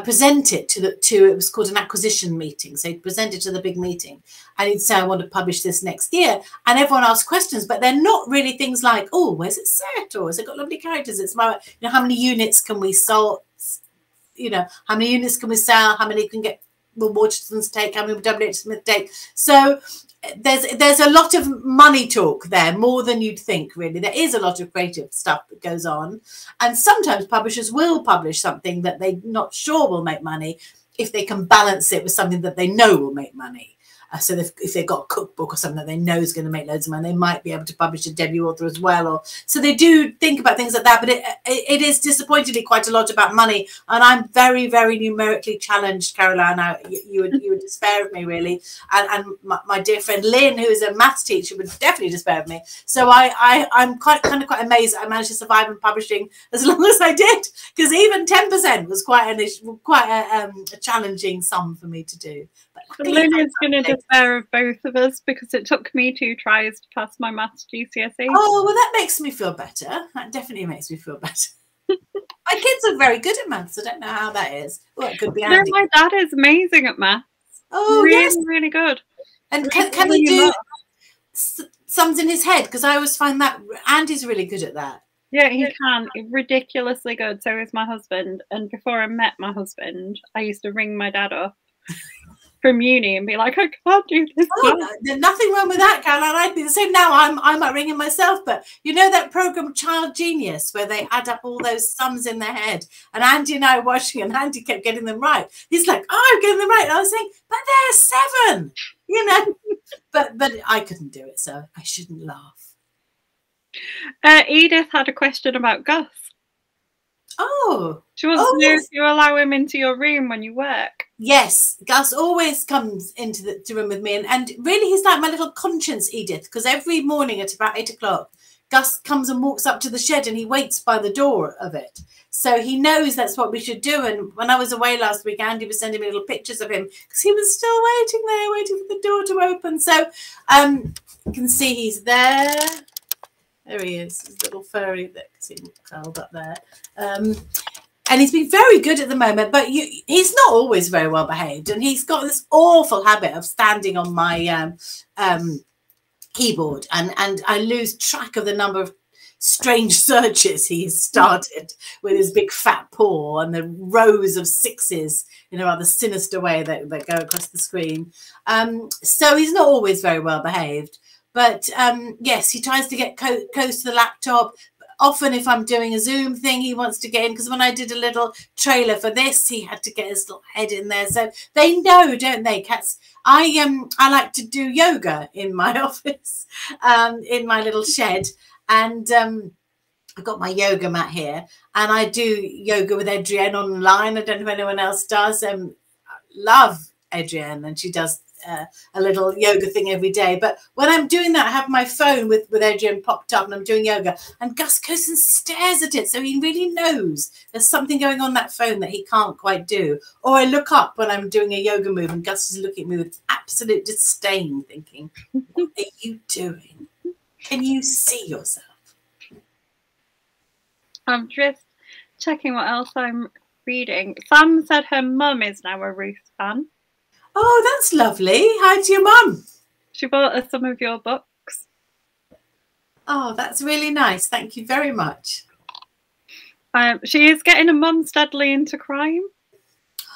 present it it was called an acquisition meeting. So he'd present it to the big meeting and he'd say, I want to publish this next year. And everyone asked questions, but they're not really things like, oh, where's it set? Or has it got lovely characters? It's my, how many units can we sell? How many units can we sell? How many can get will Waterstones take? How many will WH Smith take? So there's a lot of money talk there, more than you'd think, really. There is a lot of creative stuff that goes on. And sometimes publishers will publish something that they're not sure will make money if they can balance it with something that they know will make money. So if they've got a cookbook or something that they know is going to make loads of money, they might be able to publish a debut author as well. Or so they do think about things like that. But it is disappointingly quite a lot about money. And I'm very, very numerically challenged, Caroline. You would despair of me, really. And my dear friend Lynn, who is a maths teacher, would definitely despair of me. So I'm quite amazed that I managed to survive in publishing as long as I did, because even 10% was quite a challenging sum for me to do. But Lynn is going to despair of both of us because it took me 2 tries to pass my maths GCSE. Oh, well, that makes me feel better. That definitely makes me feel better. My kids are very good at maths. I don't know how that is. Well, it could be Andy. No, my dad is amazing at maths. Oh, really, yes. Really good. And can he do sums in his head? Because I always find that Andy's really good at that. Yeah, he can. Ridiculously good. So is my husband. And before I met my husband, I used to ring my dad up from uni and be like, I can't do this. Oh, there's nothing wrong with that, Caroline. I'd be the same now. I'm not ringing myself, but you know that program Child Genius where they add up all those sums in their head, and Andy and I were watching, and Andy kept getting them right. He's like, oh, I'm getting them right. And I was saying, but they're 7, but I couldn't do it, so I shouldn't laugh. Edith had a question about Gus. Oh, she wants to know if you allow him into your room when you work. Yes, Gus always comes into the room with me, and really he's like my little conscience, Edith, because every morning at about 8 o'clock, Gus comes and walks up to the shed and he waits by the door of it. So he knows that's what we should do. And when I was away last week, Andy was sending me little pictures of him because he was still waiting there, waiting for the door to open. So you can see he's there. There he is, his little furry that curled up there. And he's been very good at the moment, but he's not always very well behaved. And he's got this awful habit of standing on my keyboard. And I lose track of the number of strange searches he's started with his big fat paw and the rows of 6s in a rather sinister way that go across the screen. So he's not always very well behaved. But yes, he tries to get close to the laptop. Often if I'm doing a Zoom thing, he wants to get in, because when I did a little trailer for this, he had to get his little head in there. So they know, don't they, cats? I like to do yoga in my office, in my little shed. And I've got my yoga mat here. And I do yoga with Adrienne online. I don't know if anyone else does. Love Adrienne, and she does a little yoga thing every day. But when I'm doing that, I have my phone with Adrienne popped up and I'm doing yoga, and Gus goes and stares at it, so he really knows there's something going on that phone that he can't quite do. Or I look up when I'm doing a yoga move and Gus is looking at me with absolute disdain, thinking, what are you doing? Can you see yourself? I'm just checking what else I'm reading. Sam said her mum is now a Ruth fan. Oh, that's lovely. Hi to your mum. She bought us some of your books. Oh, that's really nice. Thank you very much. She is getting a mum steadily into crime.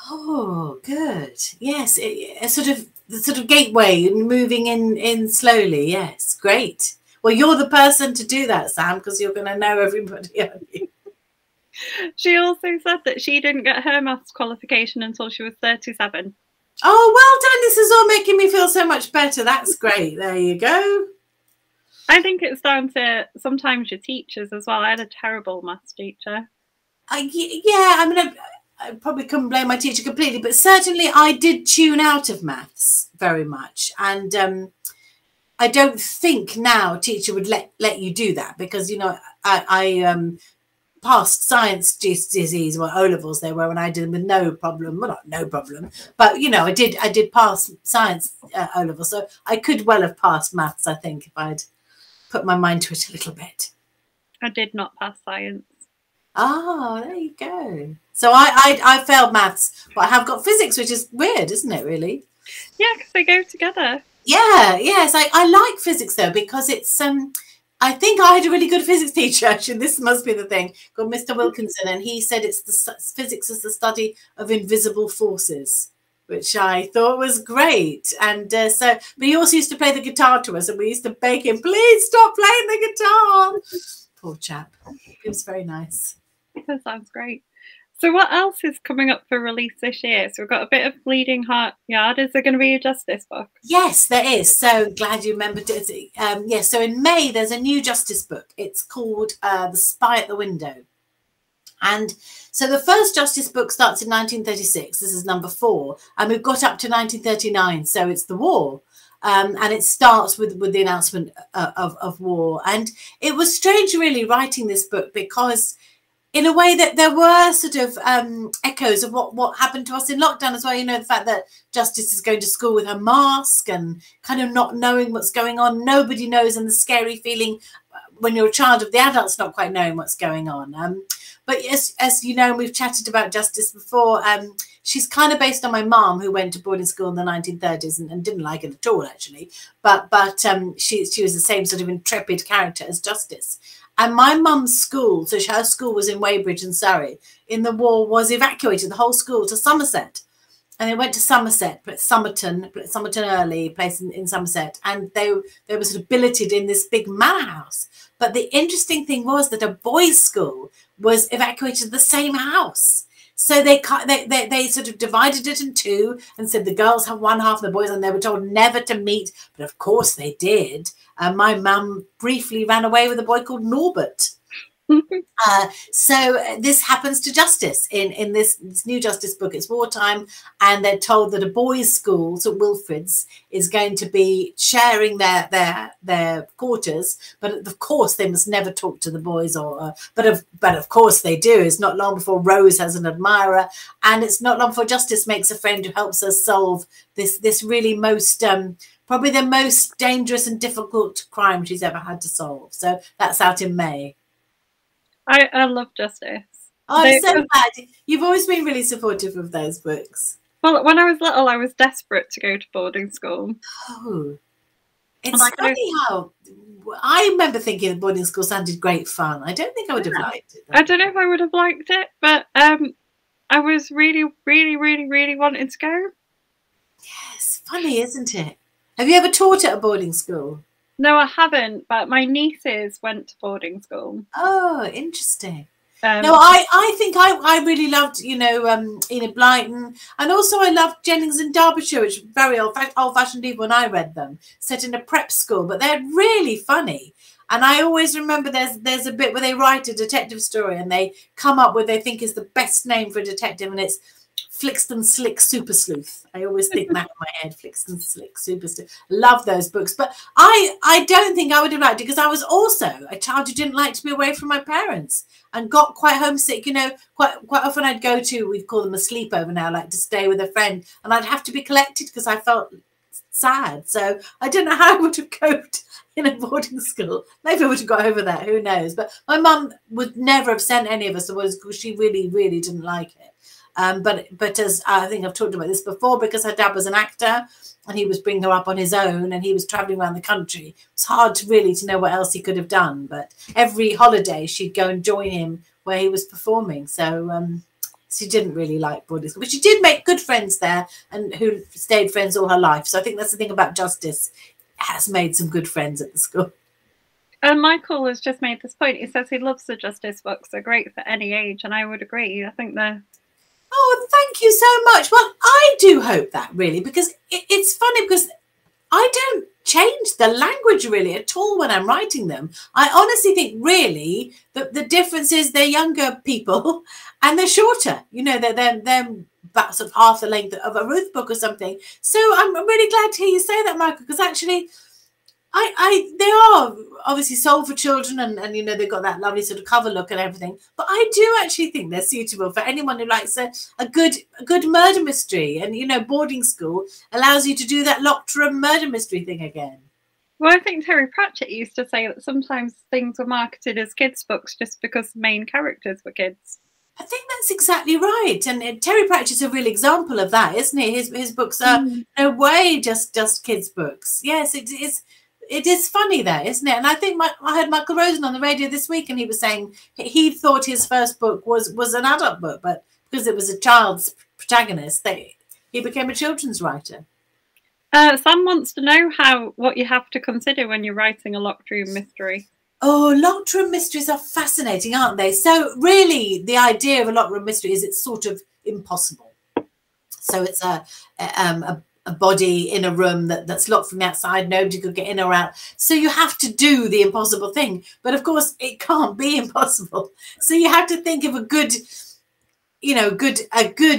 Oh, good. Yes, the sort of gateway and moving in slowly. Yes, great. Well, you're the person to do that, Sam, because you're going to know everybody, aren't you? She also said that she didn't get her maths qualification until she was 37. Oh, well done. This is all making me feel so much better. That's great. There you go. I think it's down to sometimes your teachers as well. I had a terrible maths teacher. Yeah, I mean, I probably couldn't blame my teacher completely, but certainly I did tune out of maths very much. And I don't think now a teacher would let you do that, because, you know, I passed science GCSEs, or O-levels they were, when I did them with no problem. Well, not no problem, but, you know, I did pass science O-levels, so I could well have passed maths, I think, if I'd put my mind to it a little bit. I did not pass science. Oh, there you go. So I failed maths, but I have got physics, which is weird, isn't it, really? Yeah, because they go together. Yeah, yes. I like physics, though, because it's I think I had a really good physics teacher, actually. This must be the thing, called Mr. Wilkinson, and he said physics is the study of invisible forces, which I thought was great. And but he also used to play the guitar to us, and we used to beg him, please stop playing the guitar. Poor chap. It was very nice. That sounds great. So what else is coming up for release this year? So we've got a bit of Bleeding Heart Yard. Is there going to be a Justice book? Yes, there is. So glad you remembered it. Yes, so in May, there's a new Justice book. It's called The Spy at the Window. And so the first Justice book starts in 1936. This is number 4. And we've got up to 1939. So it's the war. And it starts with the announcement of war. And it was strange, really, writing this book, because in a way that there were sort of echoes of what happened to us in lockdown as well. You know, the fact that Justice is going to school with her mask and kind of not knowing what's going on. Nobody knows, and the scary feeling when you're a child of the adults not quite knowing what's going on. But as you know, we've chatted about Justice before. She's kind of based on my mum, who went to boarding school in the 1930s and didn't like it at all, actually. But she was the same sort of intrepid character as Justice. And my mum's school, so her school was in Weybridge in Surrey, in the war was evacuated, the whole school, to Somerset. And they went to Somerset, Somerton Early, place in Somerset. And they were sort of billeted in this big manor house. But the interesting thing was that a boys' school was evacuated to the same house. So they sort of divided it in two and said the girls have one half, the boys, and they were told never to meet. But of course they did. My mum briefly ran away with a boy called Norbert. So this happens to Justice in this new Justice book. It's wartime, and they're told that a boys' school, St Wilfrid's, is going to be sharing their quarters, but of course they must never talk to the boys. But of course they do. It's not long before Rose has an admirer, and it's not long before Justice makes a friend who helps her solve this really probably the most dangerous and difficult crime she's ever had to solve. So that's out in May. I love Justice. Oh, I'm so glad. You've always been really supportive of those books. Well, when I was little, I was desperate to go to boarding school. Oh, it's funny how I remember thinking that boarding school sounded great fun. I don't think I would have liked it, though. I don't know if I would have liked it, but I was really, really, really, really wanting to go. Yes, funny, isn't it? Have you ever taught at a boarding school? No, I haven't, but my nieces went to boarding school. Oh, interesting. No, I think I really loved, Enid Blyton, and also I loved Jennings in Derbyshire, which were very old-fashioned even when I read them, set in a prep school, but they're really funny. And I always remember there's a bit where they write a detective story and they come up with they think is the best name for a detective, and it's Flixton Slick Super Sleuth. I always think that in my head, Flixton Slick Super Sleuth. Love those books. But I don't think I would have liked it, because I was also a child who didn't like to be away from my parents and got quite homesick. Quite often I'd go to, we'd call them a sleepover now, like to stay with a friend, and I'd have to be collected because I felt sad. So I don't know how I would have coped in a boarding school. Maybe I would have got over that, who knows. But my mum would never have sent any of us to boarding school. She really, really didn't like it. But as I think I've talked about this before, because her dad was an actor and he was bringing her up on his own and he was traveling around the country, it was hard to know what else he could have done. But every holiday she'd go and join him where he was performing. So she didn't really like boarding school, but she did make good friends there and who stayed friends all her life. So I think that's the thing about Justice, has made some good friends at the school. And Michael has just made this point. He says he loves the Justice books. They're great for any age, and I would agree. I think they're... Oh, thank you so much. Well, I do hope that, really, because it's funny, because I don't change the language really at all when I'm writing them. I honestly think really that the difference is they're younger people and they're shorter. They're about sort of half the length of a Ruth book or something. So I'm really glad to hear you say that, Michael, because actually they are obviously sold for children, and they've got that lovely sort of cover look and everything. But I do actually think they're suitable for anyone who likes a good murder mystery. And boarding school allows you to do that locked room murder mystery thing again. Well, I think Terry Pratchett used to say that sometimes things were marketed as kids' books just because the main characters were kids. I think that's exactly right. And Terry Pratchett's is a real example of that, isn't he? His books are no way just kids' books. Yes, it is funny there, isn't it? And I think I heard Michael Rosen on the radio this week, and he was saying he thought his first book was an adult book, but because it was a child's protagonist, he became a children's writer. Sam wants to know what you have to consider when you're writing a locked room mystery. Oh, locked room mysteries are fascinating, aren't they? So really, the idea of a locked room mystery is it's sort of impossible. So it's a body in a room that's locked from the outside. Nobody could get in or out. So you have to do the impossible thing. But of course, it can't be impossible. So you have to think of a good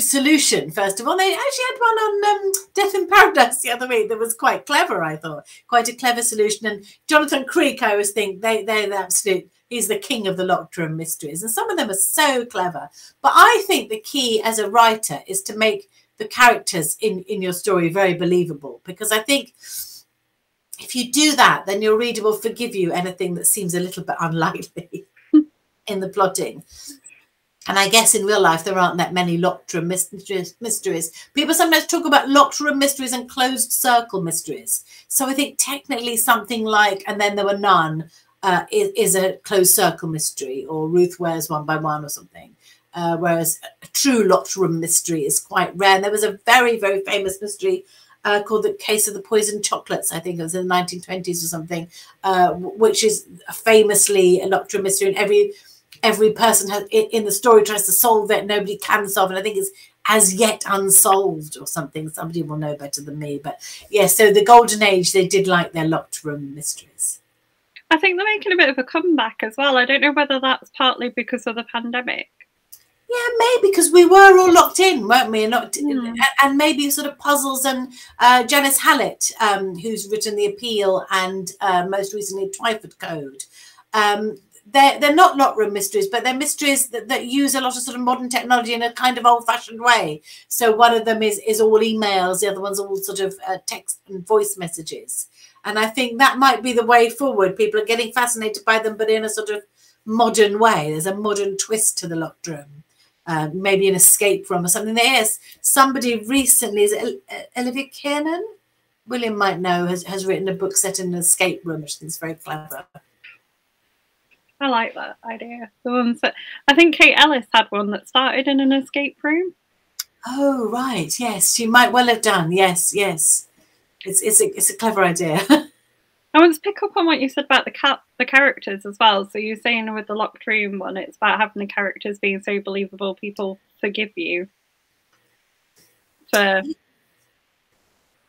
solution first of all. They actually had one on Death in Paradise the other week that was quite clever. I thought quite a clever solution. And Jonathan Creek, I always think they're the absolute. He's the king of the locked room mysteries, and some of them are so clever. But I think the key as a writer is to make the characters in your story very believable, because I think if you do that, then your reader will forgive you anything that seems a little bit unlikely in the plotting. And I guess in real life, there aren't that many locked room mysteries. People sometimes talk about locked room mysteries and closed circle mysteries. So I think technically something like And Then There Were None is a closed circle mystery, or Ruth Wears One by One or something. Whereas a true locked room mystery is quite rare. And there was a very, very famous mystery called The Case of the Poisoned Chocolates. I think it was in the 1920s or something, which is famously a locked room mystery. And every person in the story tries to solve it. Nobody can solve it. I think it's As Yet Unsolved or something. Somebody will know better than me. But yeah, so the golden age, they did like their locked room mysteries. I think they're making a bit of a comeback as well. I don't know whether that's partly because of the pandemic. Yeah, maybe because we were all locked in, weren't we? And maybe sort of puzzles. And Janice Hallett, who's written The Appeal and most recently Twyford Code, they're not locked room mysteries, but they're mysteries that use a lot of sort of modern technology in a kind of old-fashioned way. So one of them is all emails, the other one's all sort of text and voice messages. And I think that might be the way forward. People are getting fascinated by them, but in a sort of modern way. There's a modern twist to the locked room. Maybe an escape room or something. There's somebody recently, is it Olivia Kiernan? William might know, has written a book set in an escape room, which I think is very clever. I like that idea. The ones that I think Kate Ellis had one that started in an escape room. Oh right, yes, she might well have done. Yes, it's a clever idea. I want to pick up on what you said about the characters as well. So you're saying with the locked room one, it's about having the characters being so believable, people forgive you for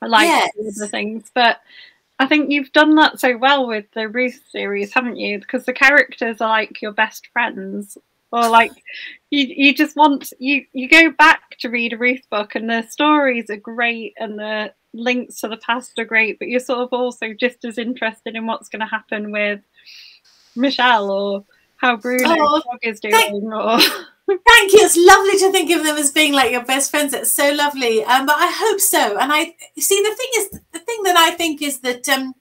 like the things. But I think you've done that so well with the Ruth series, haven't you? Because the characters are like your best friends, or like you just want you go back to read a Ruth book, and the stories are great, and the links to the past are great, but you're sort of also just as interested in what's going to happen with Michelle, or how Bruno's dog is doing. Thank you. It's lovely to think of them as being like your best friends. It's so lovely. But I hope so. And you see, the thing that I think is that in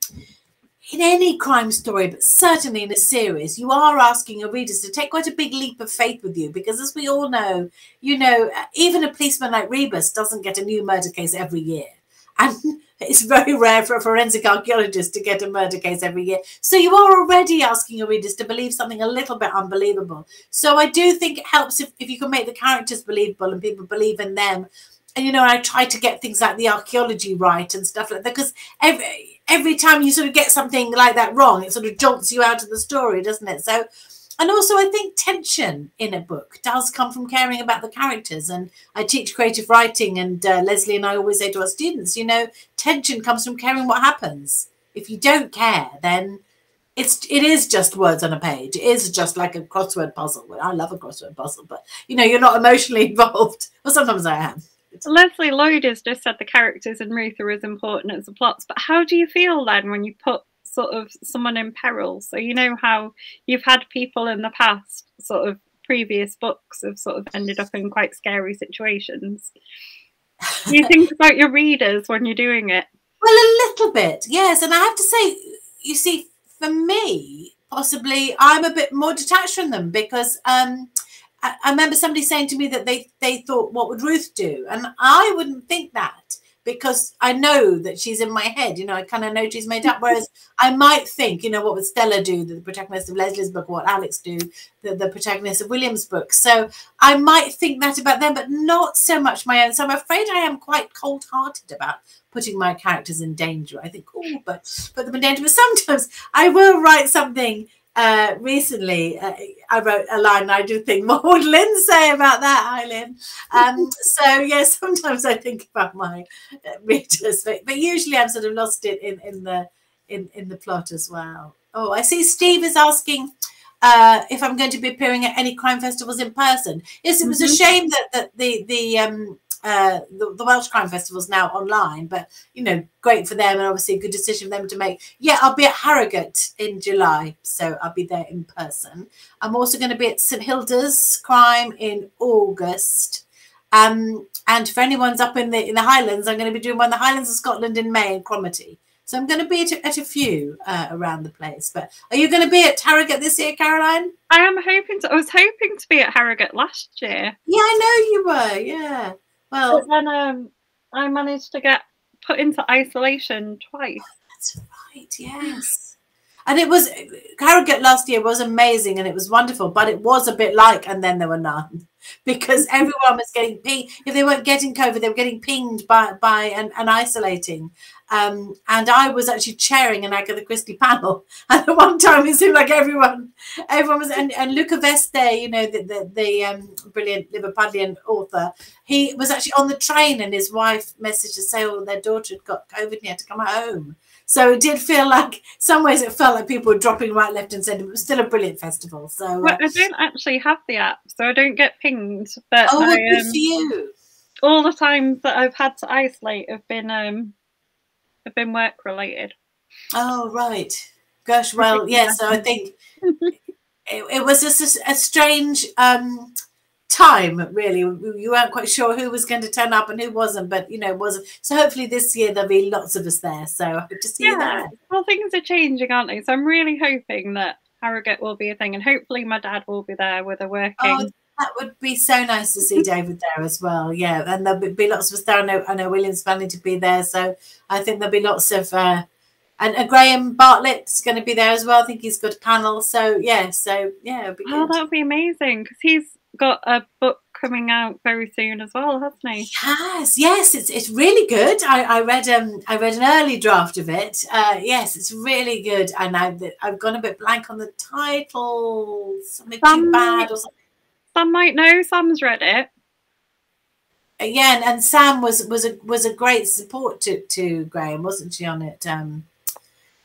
any crime story, but certainly in a series, you are asking your readers to take quite a big leap of faith with you, because as we all know, even a policeman like Rebus doesn't get a new murder case every year. And it's very rare for a forensic archaeologist to get a murder case every year. So you are already asking your readers to believe something a little bit unbelievable. So I do think it helps if you can make the characters believable and people believe in them. And, I try to get things like the archaeology right and stuff like that, because every time you sort of get something like that wrong, it sort of jolts you out of the story, doesn't it? So, and also I think tension in a book does come from caring about the characters. And I teach creative writing, and Leslie and I always say to our students, tension comes from caring what happens. If you don't care, then it is just words on a page. It is just like a crossword puzzle. Well, I love a crossword puzzle, but, you're not emotionally involved. Well, sometimes I am. Leslie Lloyd has just said the characters in Ruth are as important as the plots, but how do you feel then when you put sort of someone in peril? So how you've had people in the past, sort of previous books have sort of ended up in quite scary situations. Do you think about your readers when you're doing it? Well, a little bit, yes. And I have to say, you see, for me, possibly I'm a bit more detached from them, because I remember somebody saying to me that they thought, what would Ruth do? And I wouldn't think that, because I know that she's in my head. You know, I kind of know she's made up. Whereas I might think, you know, what would Stella do, the protagonist of Leslie's book, what Alex do, the protagonist of William's book. So I might think that about them, but not so much my own. So I'm afraid I am quite cold-hearted about putting my characters in danger. I think, oh, but put them in danger. But sometimes I will write something. Recently, I wrote a line, and I do think, what would Lynn say about that? Hi, Lynn. So yeah, sometimes I think about my readers, but usually I'm sort of lost it in the plot as well. Oh, I see Steve is asking if I'm going to be appearing at any crime festivals in person. Yes, it was a shame that the Welsh Crime Festival is now online, but you know, great for them, and obviously a good decision for them to make. Yeah, I'll be at Harrogate in July, so I'll be there in person. I'm also going to be at St Hilda's Crime in August, and for anyone's up in the Highlands, I'm going to be doing one in the Highlands of Scotland in May in Cromarty. So I'm going to be at a few around the place. But are you going to be at Harrogate this year, Caroline? I am hoping to. I was hoping to be at Harrogate last year. Yeah, I know you were. Yeah. Well, but then I managed to get put into isolation twice. That's right. Yes. And it was, Harrogate last year was amazing and it was wonderful, but it was a bit like, and then there were none, because everyone was getting pinged. If they weren't getting COVID, they were getting pinged by and isolating. And I was actually chairing an Agatha Christie panel. And at one time, it seemed like everyone was, and Luca Veste, you know, the brilliant Liverpudlian author, he was actually on the train and his wife messaged to say, oh, their daughter had got COVID and he had to come home. So it did feel like, some ways it felt like people were dropping right, left and centre. It was still a brilliant festival. So well, I don't actually have the app, so I don't get pinged. But oh, good for you. All the times that I've had to isolate have been work related. Oh, right. Gosh, well, yeah, so I think it was just a strange time, really. You weren't quite sure who was going to turn up and who wasn't, but you know, it wasn't. So hopefully this year there'll be lots of us there. So I hope to see you there. Well, things are changing, aren't they? So I'm really hoping that Harrogate will be a thing, and hopefully my dad will be there with a working. Oh, that would be so nice to see David there as well. Yeah, and there'll be lots of us there. I know William's planning to be there, so I think there'll be lots of and Graham Bartlett's going to be there as well. I think he's got a panel. So yeah, it'll be good. Oh, that would be amazing, because he's got a book coming out very soon as well, hasn't he? Yes, it's really good. I read an early draft of it. Yes, it's really good, and I've gone a bit blank on the title. Something too bad or something. Sam might know. Sam's read it. Yeah, and Sam was a great support to Graham, wasn't she, on it?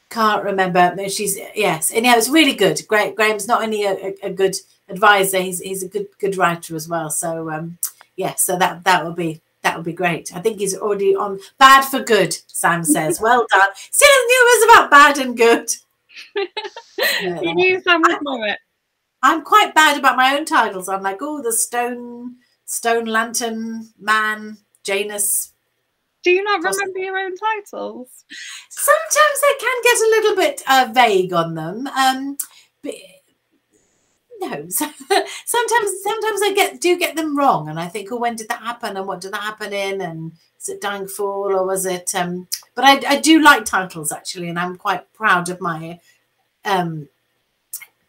Can't remember. No, yes, and yeah, it's really good. Graham's not only a good advisor, he's a good writer as well. So yeah, so that would be great. I think he's already on Bad for Good. Sam says, well done. Still knew it was about bad and good. You knew Sam would know it. I'm quite bad about my own titles. I'm like, oh, the Stone Lantern Man, Janus. Do you not remember your own titles? Sometimes I can get a little bit vague on them. But no, sometimes I do get them wrong, and I think, oh, when did that happen, and what did that happen in, and is it Dying Fall, or was it? But I do like titles actually, and I'm quite proud of my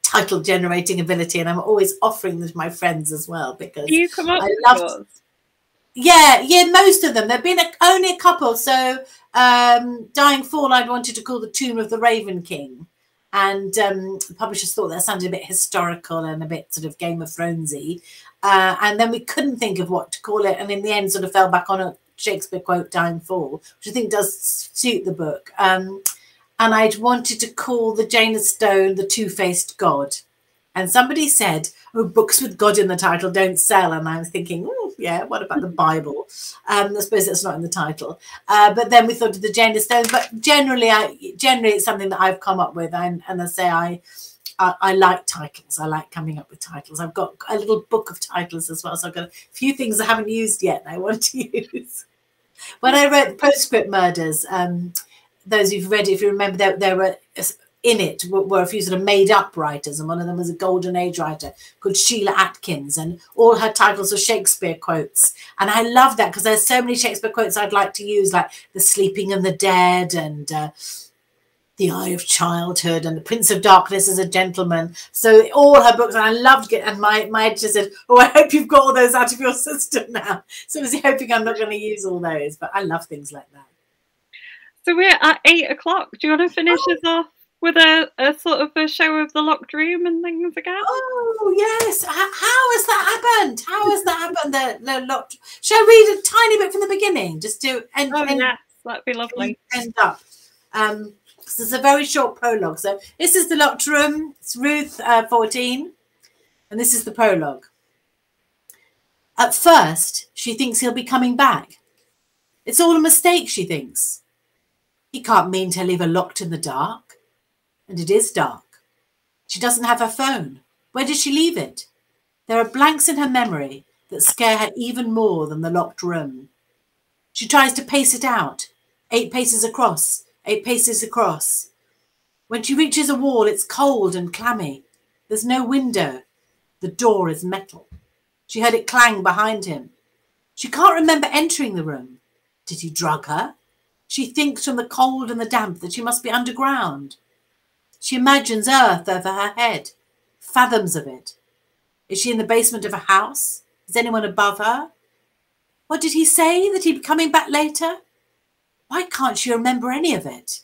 title generating ability, and I'm always offering them to my friends as well, because you come up with yours? Yeah, most of them. There've been only a couple. So Dying Fall, I'd wanted to call The Tomb of the Raven King, and the publishers thought that sounded a bit historical and a bit sort of Game of Thronesy, and then we couldn't think of what to call it, and in the end sort of fell back on a Shakespeare quote, Dying Fall, which I think does suit the book. And I'd wanted to call the Janus Stone The Two-Faced God. And somebody said, oh, books with God in the title don't sell. And I was thinking, oh, yeah, what about the Bible? I suppose that's not in the title. But then we thought of the Janus Stone. But generally it's something that I've come up with. And I say I like titles. I like coming up with titles. I've got a little book of titles as well. So I've got a few things I haven't used yet that I want to use. When I wrote Postscript Murders, those who've read it, if you remember, there were in it were a few sort of made up writers, and one of them was a golden age writer called Sheila Atkins, and all her titles were Shakespeare quotes. And I love that because there's so many Shakespeare quotes I'd like to use, like The Sleeping and the Dead, and The Eye of Childhood, and The Prince of Darkness as a Gentleman. So all her books, and I loved it. And my editor said, oh, I hope you've got all those out of your system now. So I was hoping I'm not going to use all those, but I love things like that. So we're at 8 o'clock. Do you want to finish us off with a sort of a show of the locked room and things again? Oh, yes. How has that happened? How has that happened? The locked... Shall I read a tiny bit from the beginning just to end? Oh, yes. That'd be lovely. End up. This is a very short prologue. So this is the locked room. It's Ruth 14. And this is the prologue. At first, she thinks he'll be coming back. It's all a mistake, she thinks. He can't mean to leave her locked in the dark. And it is dark. She doesn't have her phone. Where did she leave it? There are blanks in her memory that scare her even more than the locked room. She tries to pace it out. 8 paces across. 8 paces across. When she reaches a wall, it's cold and clammy. There's no window. The door is metal. She heard it clang behind him. She can't remember entering the room. Did he drug her? She thinks from the cold and the damp that she must be underground. She imagines earth over her head, fathoms of it. Is she in the basement of a house? Is anyone above her? What did he say, that he'd be coming back later? Why can't she remember any of it?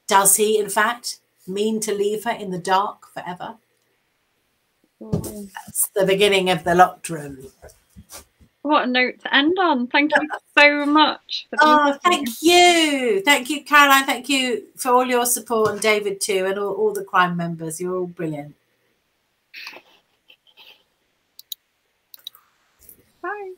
Does he, in fact, mean to leave her in the dark forever? That's the beginning of the locked room. What a note to end on. Thank you so much. Thank you. Thank you, Caroline. Thank you for all your support, and David too, and all the crime members. You're all brilliant. Bye.